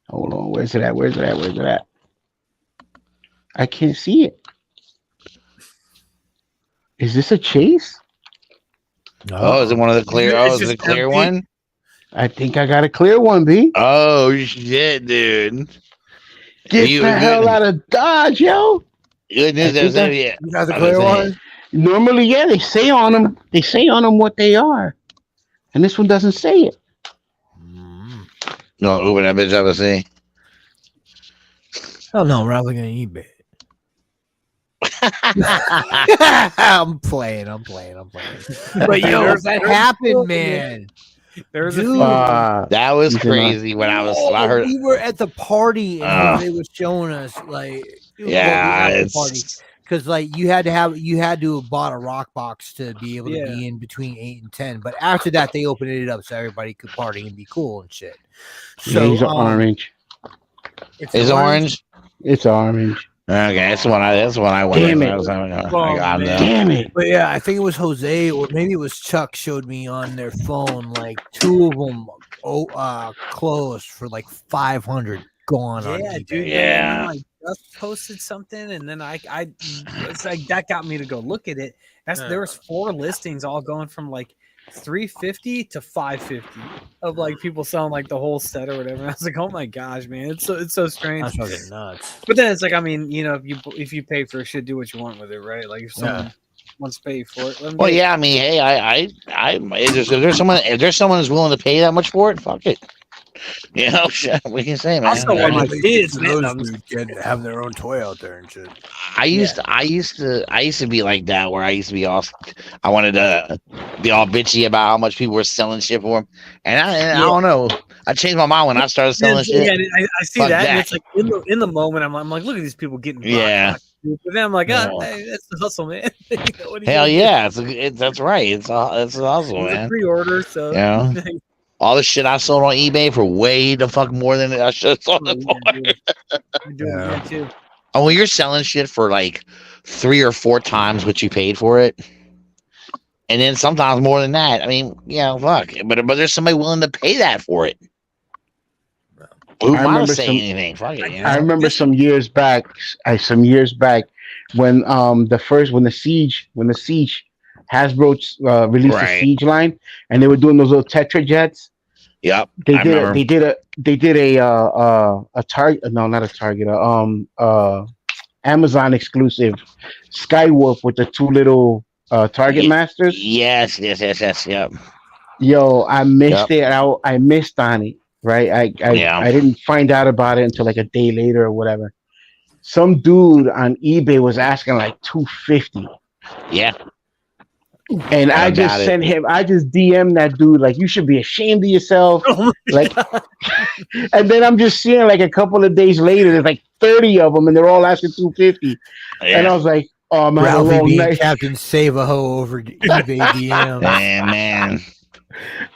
Hold on. Where's it at? I can't see it. Is this a chase? No. Oh, is it one of the clear? Oh, is it a clear one? I think I got a clear one, B. Oh shit, dude! Get the hell out of Dodge, yo! Good news, You got the clear one? Normally, yeah, they say on them. They say on them what they are, and this one doesn't say it. No, open that bitch up and see. Oh no, we're not looking at eBay. I'm playing. But yo, that happened, man. Dude, that was crazy when I heard. We were at the party and they were showing us like, because like you had to have bought a rock box to be able to be in between 8 and 10. But after that, they opened it up so everybody could party and be cool and shit. So these are orange. It's orange. It's orange. Okay, that's the one I went. Damn it! Damn it! But yeah, I think it was Jose or maybe it was Chuck showed me on their phone like 2 of them closed for like 500 gone on eBay. Dude. Yeah. I just posted something, and then I it's like that got me to go look at it. There was 4 listings all going from like $350 to $550 of like people selling like the whole set or whatever. And I was like, oh my gosh, man, it's so strange. That's fucking nuts. But then it's like, I mean, you know, if you pay for a shit, do what you want with it, right? Like if someone wants to pay for it. Well, yeah, I mean, hey, if there's someone who's willing to pay that much for it, fuck it. You know, shit, we can say, man. Also, when my kids, man, have their own toy out there and shit. I used to be like that, where I used to be all, I wanted to be all bitchy about how much people were selling shit for them, and I don't know. I changed my mind when I started selling shit. Yeah, I see that. And it's like in the moment, I'm like, look at these people getting. But then I'm like, hey, that's the hustle, man. Hell yeah, that's right. It's a hustle, man. A pre-order, so all the shit I sold on eBay for way the fuck more than I should have sold it for. I'm doing that too. Oh, well, you're selling shit for like 3 or 4 times what you paid for it, and then sometimes more than that. I mean, fuck. But there's somebody willing to pay that for it. Who might say anything? Fuck it. I remember some years back when the Siege Hasbro released the Siege line, and they were doing those little Tetra jets. Yep, they did a Target, no, not a Target, Amazon exclusive Skywarp with the 2 little Target Masters. Yes, yep. Yo, I missed it. I missed on it. Right, I didn't find out about it until like a day later or whatever. some dude on eBay was asking like $250. Yeah. And I just sent him. I just DM'd that dude like, you should be ashamed of yourself. Like, and then I'm just seeing like a couple of days later, there's like 30 of them, and they're all asking $250. And I was like, oh man, Ralphie being Captain Save a Ho over eBay DMs. Man.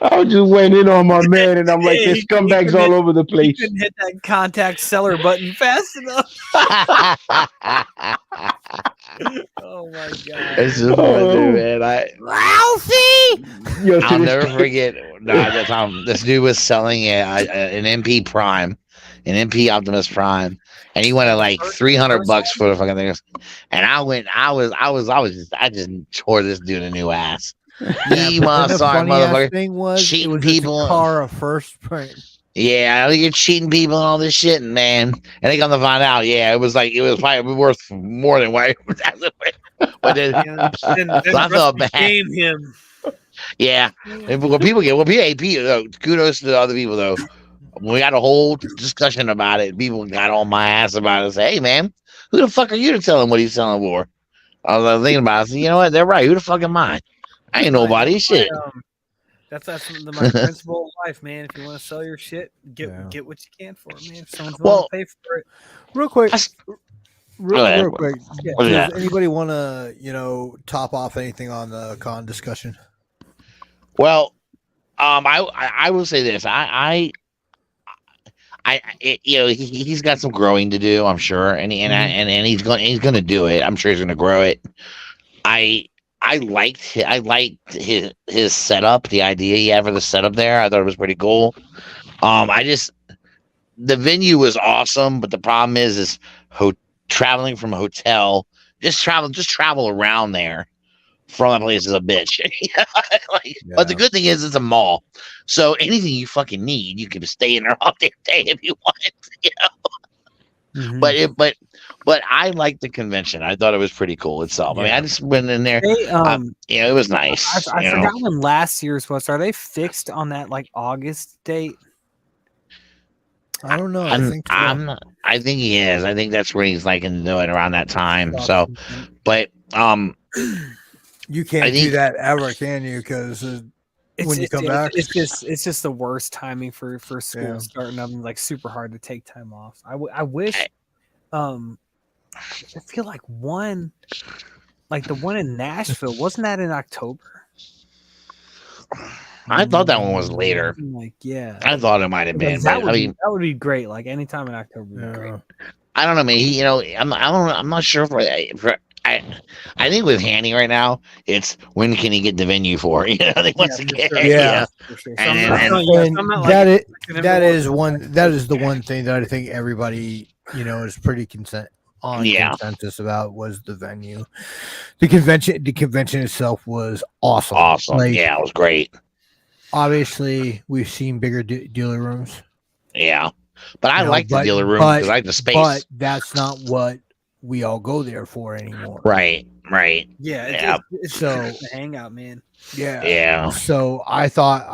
I just went in on my man, and I'm like, there's scumbags all over the place. You couldn't hit that contact seller button fast enough. Oh my god! It's just funny, man. Ralphie. I'll never forget. This dude was selling an MP Prime, an MP Optimus Prime, and he went at like $300 for the fucking thing. And I just tore this dude a new ass. The funny thing was, cheating it was people. A car of first print. Yeah, you're cheating people and all this shit, man. And they come to find out, it was probably worth more than what. But then I felt bad. Game him. Yeah, well, people kudos to the other people though. We had a whole discussion about it. People got on my ass about it. And say, hey man, who the fuck are you to tell him what he's selling for? I was thinking about it. I said, you know what? They're right. Who the fuck am I? I ain't nobody. Shit. That's my principle of life, man. If you want to sell your shit, get what you can for it, man. If someone's willing to pay for it. Real quick. Real quick. Yeah. Does anybody want to, top off anything on the con discussion? Well, I will say this. He's got some growing to do, I'm sure, and he's going to do it. I'm sure he's going to grow it. I liked his setup, the idea he had for the setup there. I thought it was pretty cool. The venue was awesome, but the problem is traveling from a hotel, just travel around there from that place is a bitch. But the good thing is it's a mall, so anything you fucking need, you can just stay in there all day if you want. Mm-hmm. But I liked the convention. I thought it was pretty cool itself. I mean, I just went in there. It was nice. I forgot when last year's was. Are they fixed on that like August date? I don't know. I think he is. I think that's where he's liking to do it around that time. So, but you can't do that ever, can you? Because when you come back, it's just the worst timing for school starting up, and like super hard to take time off. I wish. I feel like the one in Nashville, wasn't that in October? I thought that one was later. I thought it might have been. That would be great. Like anytime in October would be great. I don't know, man. I'm not sure I think with Hanny right now, it's when can he get the venue for? They want to get. For sure. That is the one thing that I think everybody is pretty consensus about was the venue. The convention itself was awesome. It was great. Obviously, we've seen bigger dealer rooms. Yeah, but I like the dealer room because I like the space. But that's not what we all go there for anymore. Right. Yeah. It's so a hangout, man. Yeah. So I thought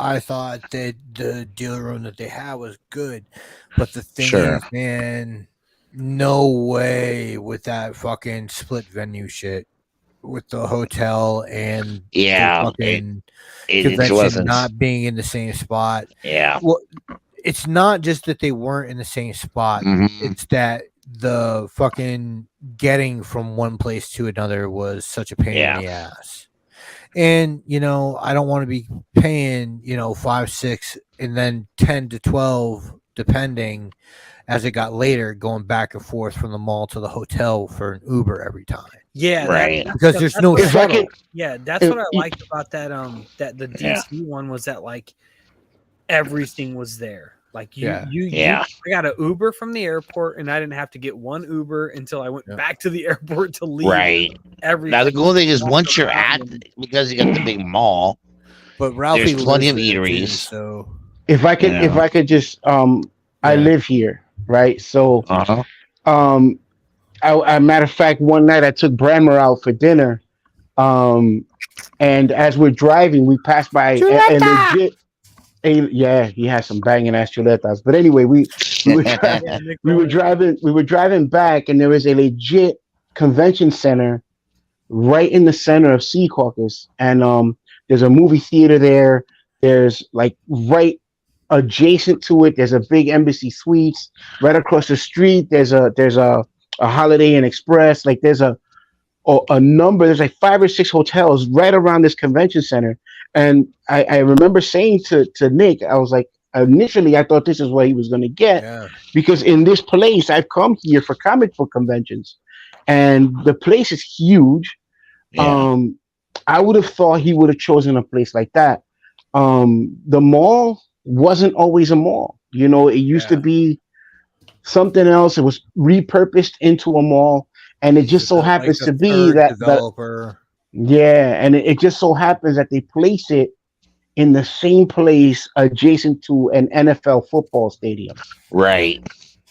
that the dealer room that they had was good, but the thing is, man, no way with that fucking split venue shit with the hotel and the convention not being in the same spot. Yeah. Well, it's not just that they weren't in the same spot. Mm-hmm. It's that the fucking getting from one place to another was such a pain in the ass. And, I don't want to be paying, 5, 6, and then 10 to 12, depending as it got later, going back and forth from the mall to the hotel for an Uber every time. Yeah, right. Because there's no shuttle. Yeah, that's what I liked about that. That the DC one was that like everything was there. Like I got an Uber from the airport, and I didn't have to get one Uber until I went back to the airport to leave. Right. Everything. Now the cool thing is once you're at, because you got the big mall, but Ralphie, there's plenty of eateries. So if I could just I live here, right? So I matter of fact, one night I took Brammer out for dinner, and as we're driving, we passed by a legit. He has some banging ass chuletas. But anyway, we we were driving back, and there was a legit convention center right in the center of Sea Caucus, and there's a movie theater there. There's like right adjacent to it. There's a big Embassy Suites right across the street. There's a Holiday Inn Express. Like there's a number. There's like 5 or 6 hotels right around this convention center. And I remember saying to Nick, I was like, initially I thought this is what he was going to get, because in this place I've come here for comic book conventions, and the place is huge. I would have thought he would have chosen a place like that. The mall wasn't always a mall. You know, it used to be something else. It was repurposed into a mall, and it just so happens to be that developer. And it just so happens that they place it in the same place adjacent to an NFL football stadium. Right.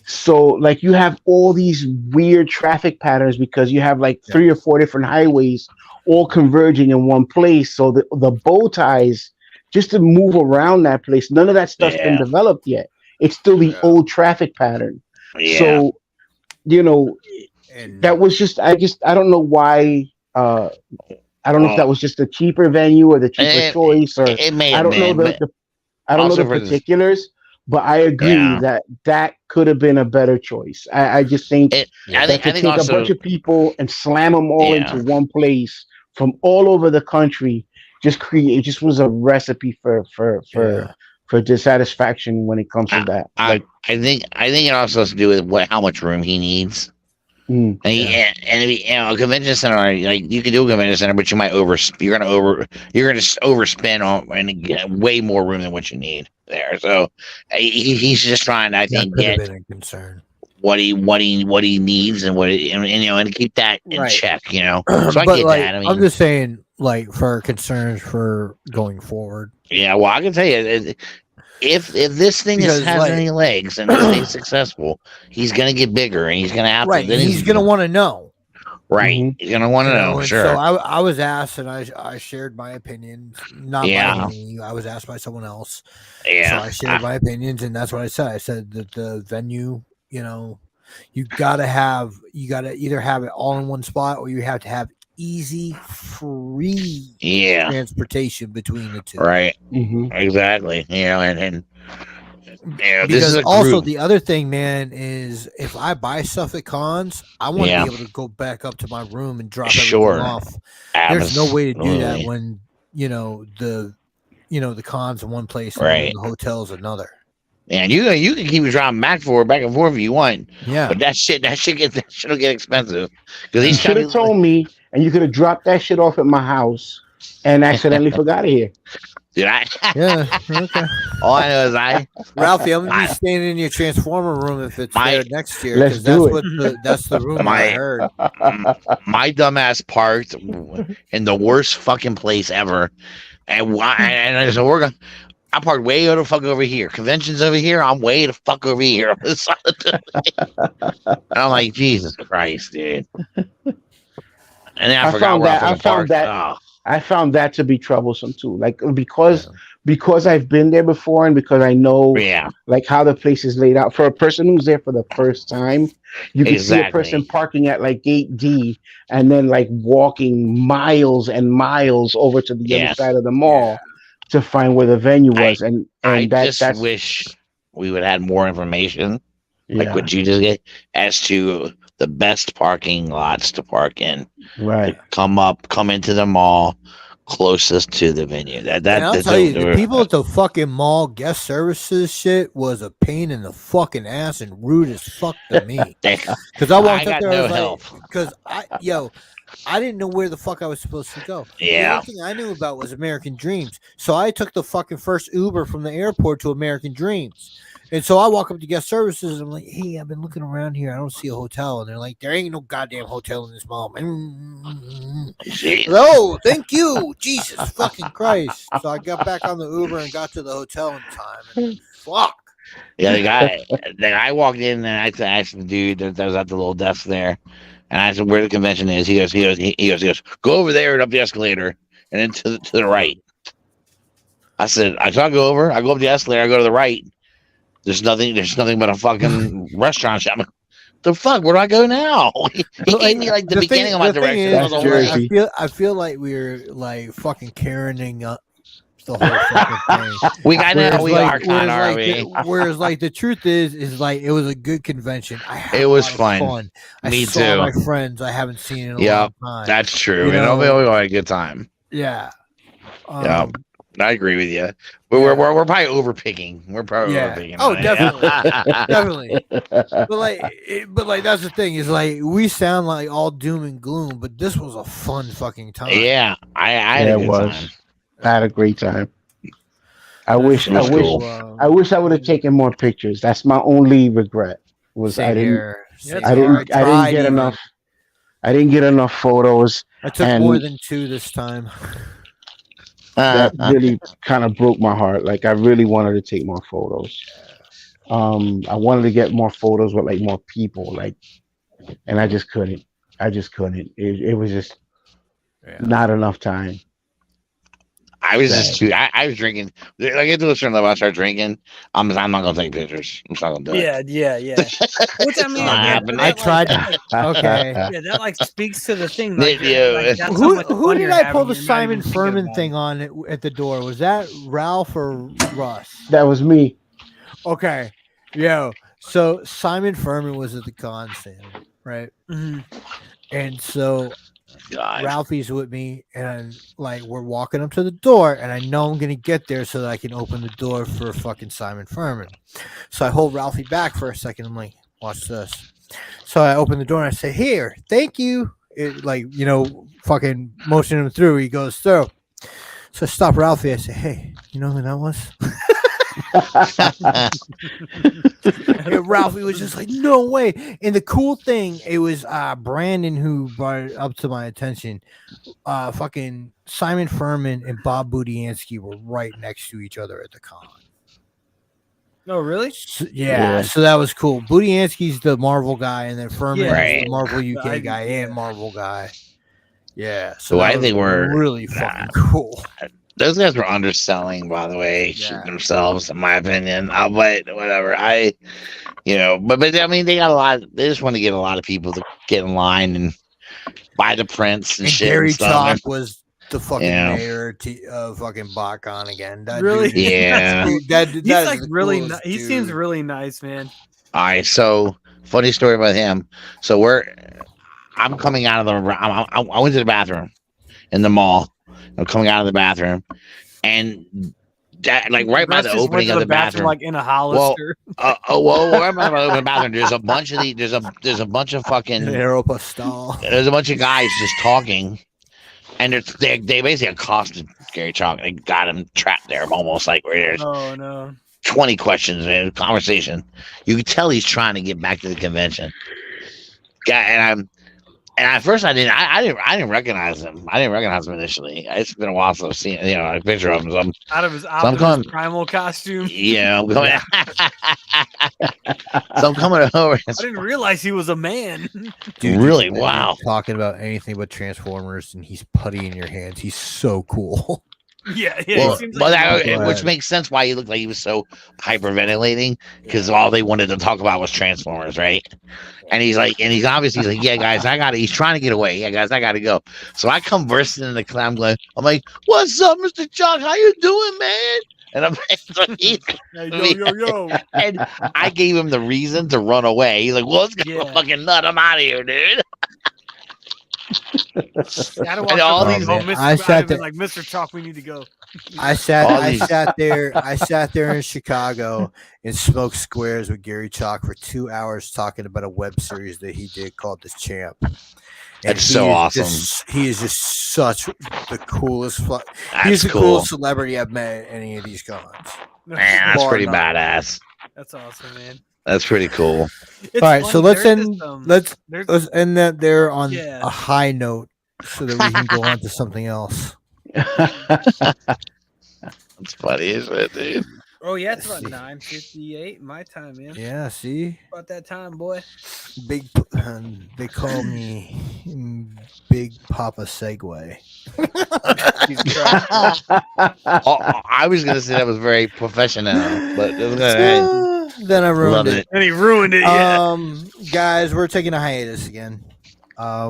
So like you have all these weird traffic patterns because you have like 3 or 4 different highways all converging in one place. So the bow ties, just to move around that place, none of that stuff's been developed yet. It's still the old traffic pattern. So, you know, that was just I don't know why. I don't know if that was just a cheaper venue or the cheaper choice, or it may I don't know I don't know the particulars. But I agree that could have been a better choice. I just think a bunch of people and slam them all into one place from all over the country just was a recipe for dissatisfaction when it comes to that. I think it also has to do with how much room he needs. And a convention center, like you can do a convention center, but you might you're gonna overspend on and get way more room than what you need there. So he's just trying to, I think, get what he needs and keep that in check. You know, so I get that. I mean, I'm just saying, like, for concerns for going forward. Yeah, well, I can tell you, if this thing has any legs and it stays successful, he's gonna get bigger and he's gonna have to. Then he's gonna want to know. Right, he's gonna want to know. Sure. So I was asked, and I shared my opinions. Not by me. I was asked by someone else. Yeah. So I shared my opinions, and that's what I said. I said that the venue, you know, you gotta either have it all in one spot, or you have to have easy, free transportation between the two. Right. Exactly. You know, and because this is also the other thing, man, is if I buy stuff at cons, I want to be able to go back up to my room and drop everything off. There's no way to do that when the cons in one place and the hotel's another. And you can keep driving back and forth if you want. Yeah. But that shit'll get expensive. Because you should have told me, and you could have dropped that shit off at my house and accidentally forgot it here. Did I? Yeah. Okay. All I know is Ralphie, I'm gonna be staying in your Transformer room if it's there next year. Let's do it. That's the room I heard. My dumbass parked in the worst fucking place ever, and so I parked way the fuck over here. Conventions over here. I'm way the fuck over here. And I'm like, Jesus Christ, dude. And then I forgot where I found that to be troublesome too. Like because I've been there before, and because I know like how the place is laid out for a person who's there for the first time. You can see a person parking at like gate D and then like walking miles and miles over to the other side of the mall to find where the venue was. I just wish we would have more information, like what you just get, as to the best parking lots to park in. Right. Come into the mall closest to the venue. I'll tell you, the people at the fucking mall guest services shit was a pain in the fucking ass and rude as fuck to me. Because I walked up there, I was like, because I didn't know where the fuck I was supposed to go. Yeah. The only thing I knew about was American Dreams. So I took the fucking first Uber from the airport to American Dreams. And so I walk up to guest services and I'm like, hey, I've been looking around here. I don't see a hotel. And they're like, there ain't no goddamn hotel in this mall. Oh, thank you. Jesus fucking Christ. So I got back on the Uber and got to the hotel in time. And fuck. Yeah, the guy walked in and I asked the dude that was at the little desk there. And I said, where the convention is. He goes, go over there and up the escalator and then to the right. I said, I go up the escalator, I go to the right. There's nothing but a fucking restaurant shop. The fuck? Where do I go now? He gave me like the beginning of my direction. That's Jersey. I feel like we're like fucking Karening up the whole fucking thing. We are kind of. Whereas like the truth is like it was a good convention. It was fun. Me too. Saw my friends I haven't seen in a long time. That's true. You know, we had a good time. Yeah. Yeah. I agree with you. But we're probably overpicking. We're probably overpicking. Oh, definitely. But like that's the thing is like we sound like all doom and gloom, but this was a fun fucking time. Yeah, I had a good time. I had a great time. I wish I would have taken more pictures. That's my only regret. I didn't get enough. I didn't get enough photos. I took more than 2 this time. That really kind of broke my heart. Like I really wanted to take more photos. I wanted to get more photos with like more people, like, and I just couldn't. It was just not enough time. I was just too. I was drinking. Like I get to a certain level, I start drinking. I'm not gonna take pictures. I'm just not gonna do it. Yeah. Which I mean, I tried. Okay. Yeah, that like speaks to the thing. Who did I pull the Simon Furman thing on at the door? Was that Ralph or Russ? That was me. Okay. Yo. So Simon Furman was at the con stand, right? Mm-hmm. And so Ralphie's with me, and like we're walking up to the door, and I know I'm gonna get there so that I can open the door for fucking Simon Furman. So I hold Ralphie back for a second. I'm like, watch this. So I open the door and I say, "Here, thank you." It, like, you know, fucking motion him through. He goes through. So I stop Ralphie. I say, "Hey, you know who that was?" And Ralphie was just like, "No way!" And the cool thing, it was Brandon who brought it up to my attention. Fucking Simon Furman and Bob Budiansky were right next to each other at the con. Oh, really? So, yeah, so that was cool. Budiansky's the Marvel guy, and then Furman is the Marvel UK guy and Marvel guy. Yeah, so I think we're really fucking cool. Those guys were underselling, by the way, themselves, in my opinion. But whatever, but I mean, they got a lot. They just want to get a lot of people to get in line and buy the prints and shit. Gary and stuff. Chalk was the fucking mayor of fucking BotCon again. That really? Dude, yeah. He's like really. He seems really nice, man. All right. So funny story about him. So I'm coming out of I went to the bathroom in the mall. I'm coming out of the bathroom, and that, like right by the opening of the bathroom, like in a Hollister. Right by the opening bathroom, there's a bunch of there's a bunch of fucking Aeropostale. There's a bunch of guys just talking, and they basically accosted Gary Chalk. They got him trapped there, almost like where there's 20 questions in conversation. You could tell he's trying to get back to the convention. And at first I didn't recognize him. I didn't recognize him initially. It's been a while since I've seen a picture of him. So out of his Optimus Primal costume. Yeah, I'm coming. So I'm coming over. I didn't realize he was a man. Dude, really? Wow. Talking about anything but Transformers, and he's putty in your hands. He's so cool. Yeah. Well, which makes sense why he looked like he was so hyperventilating, because all they wanted to talk about was Transformers, right? And he's obviously like, yeah, guys, he's trying to get away. Yeah, guys, I gotta go. So I come bursting in the clown. I'm like, what's up, Mr. Chuck? How you doing, man? And I'm like, yo. And I gave him the reason to run away. He's like, well, let's go fucking nut. I'm out of here, dude. I sat there like, Mr. Chalk, we need to go. I sat there in Chicago and smoked squares with Gary Chalk for 2 hours talking about a web series that he did called The Champ. That's so awesome. He is just such the coolest. He's the coolest celebrity I've met at any of these cons. Man, that's pretty badass. That's awesome, man. That's pretty cool. All right, so let's end that there on a high note so that we can go on to something else. That's funny, isn't it, dude? Oh yeah, it's about 9:58 my time, man. Yeah, see, about that time, boy. They call me Big Papa Segway. I was gonna say that was very professional, but Then I ruined Loved it. it. And he ruined it. Yeah. Guys, we're taking a hiatus again.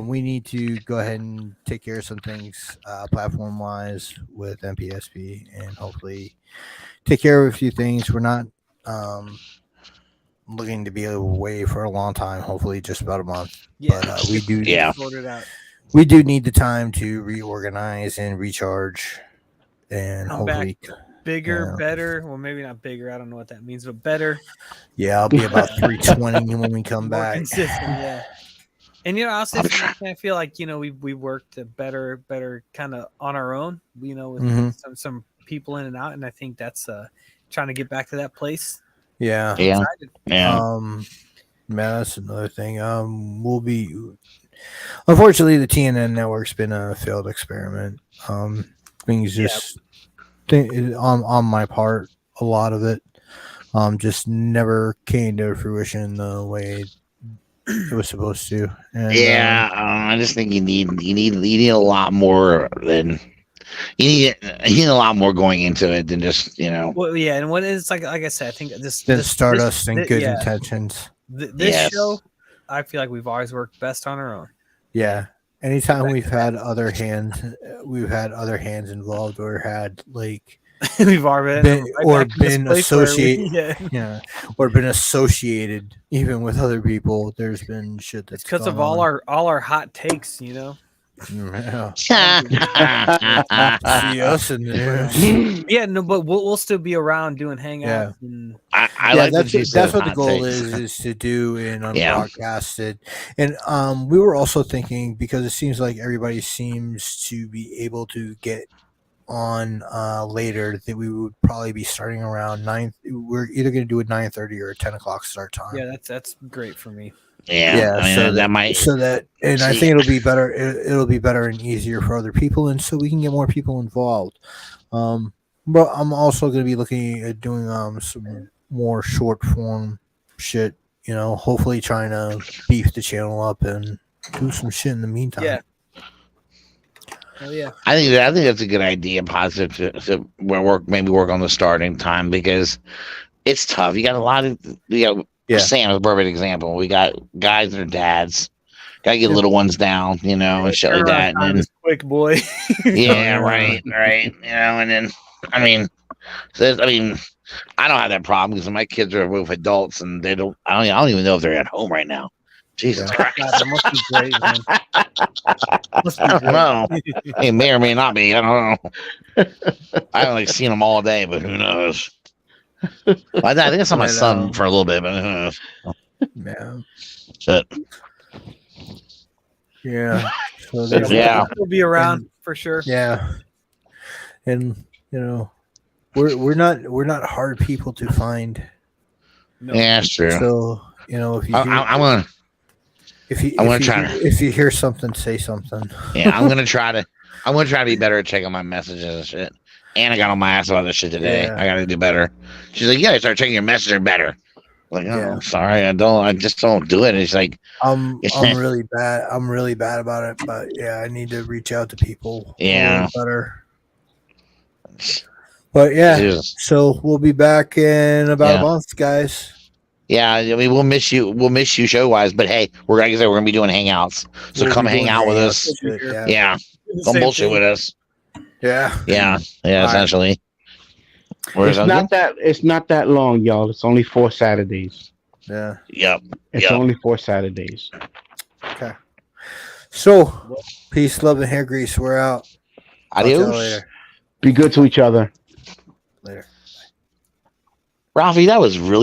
We need to go ahead and take care of some things platform wise with MPSP and hopefully take care of a few things. We're not looking to be away for a long time, hopefully just about a month. Yeah. But we do Sort it out. we do need the time to reorganize and recharge and Come back. hopefully Bigger, Yeah. better. Well, maybe not bigger. I don't know what that means, but better. yeah, I'll be about 320 when we come More back. consistent. Yeah. And I'll say I feel like we worked a better kind of on our own. With Mhm. some people in and out, and I think that's trying to get back to that place. Yeah. Yeah. Yeah. Man, that's another thing. We'll be. Unfortunately, the TNN network's been a failed experiment. Things just on my part, a lot of it, just never came to fruition the way it was supposed to. And, I just think you need a lot more than you need a lot more going into it than just Well, yeah, and what is like I said, I think this Stardust and good yeah. intentions. This show, I feel like we've always worked best on our own. Yeah. Anytime we've had other hands involved or had like we've already been associated, or been associated even with other people. There's been shit that's because of all our hot takes, Yeah. See us in the Yeah, no, but we'll still be around doing hangouts. Yeah. And I like that's what the goal is to do and unbroadcast it. And we were also thinking, because it seems like everybody seems to be able to get on later, that we would probably be starting around 9. We're either going to do a 9:30 or a 10 o'clock start time. Yeah, that's great for me. I think it'll be better. It'll be better and easier for other people, and so we can get more people involved. But I'm also going to be looking at doing some more short form shit. Hopefully trying to beef the channel up and do some shit in the meantime. Yeah. Oh yeah. I think that's a good idea. Positive to work on the starting time, because it's tough. You got a lot of Sam is a perfect example. We got guys and their dads. Got to get little ones down, and shit like that. And then, quick boy. right. And then I don't have that problem because my kids are both adults and they don't. I don't even know if they're at home right now. Jesus Christ. God, that must be great, man. I don't know. They may or may not be. I don't know. I haven't seen them all day, but who knows? I think I saw my son for a little bit, but who knows? Yeah. Shit. Yeah. So we'll be around for sure. Yeah. And we're not hard people to find. No. Yeah, that's true. So if you if you hear something, say something. Yeah, I'm gonna try to be better at checking my messages and shit. And I got on my ass about this shit today. Yeah. I gotta do better. She's like, "Yeah, start checking your messenger better." I'm like, I'm sorry, I just don't do it. It's like I'm really bad. I'm really bad about it, but I need to reach out to people. Yeah. Better. But so we'll be back in about a month, guys. Yeah, I mean, we'll miss you. We'll miss you show wise, but hey, we're gonna be doing hangouts. So come hang out with us. Yeah. Come bullshit with us. Yeah. Essentially. It's not that long, y'all. It's only 4 Saturdays. Yeah. Yep. It's only 4 Saturdays. Okay. So, peace, love, and hair grease. We're out. Adios. Be good to each other. Later. Ralphie, that was really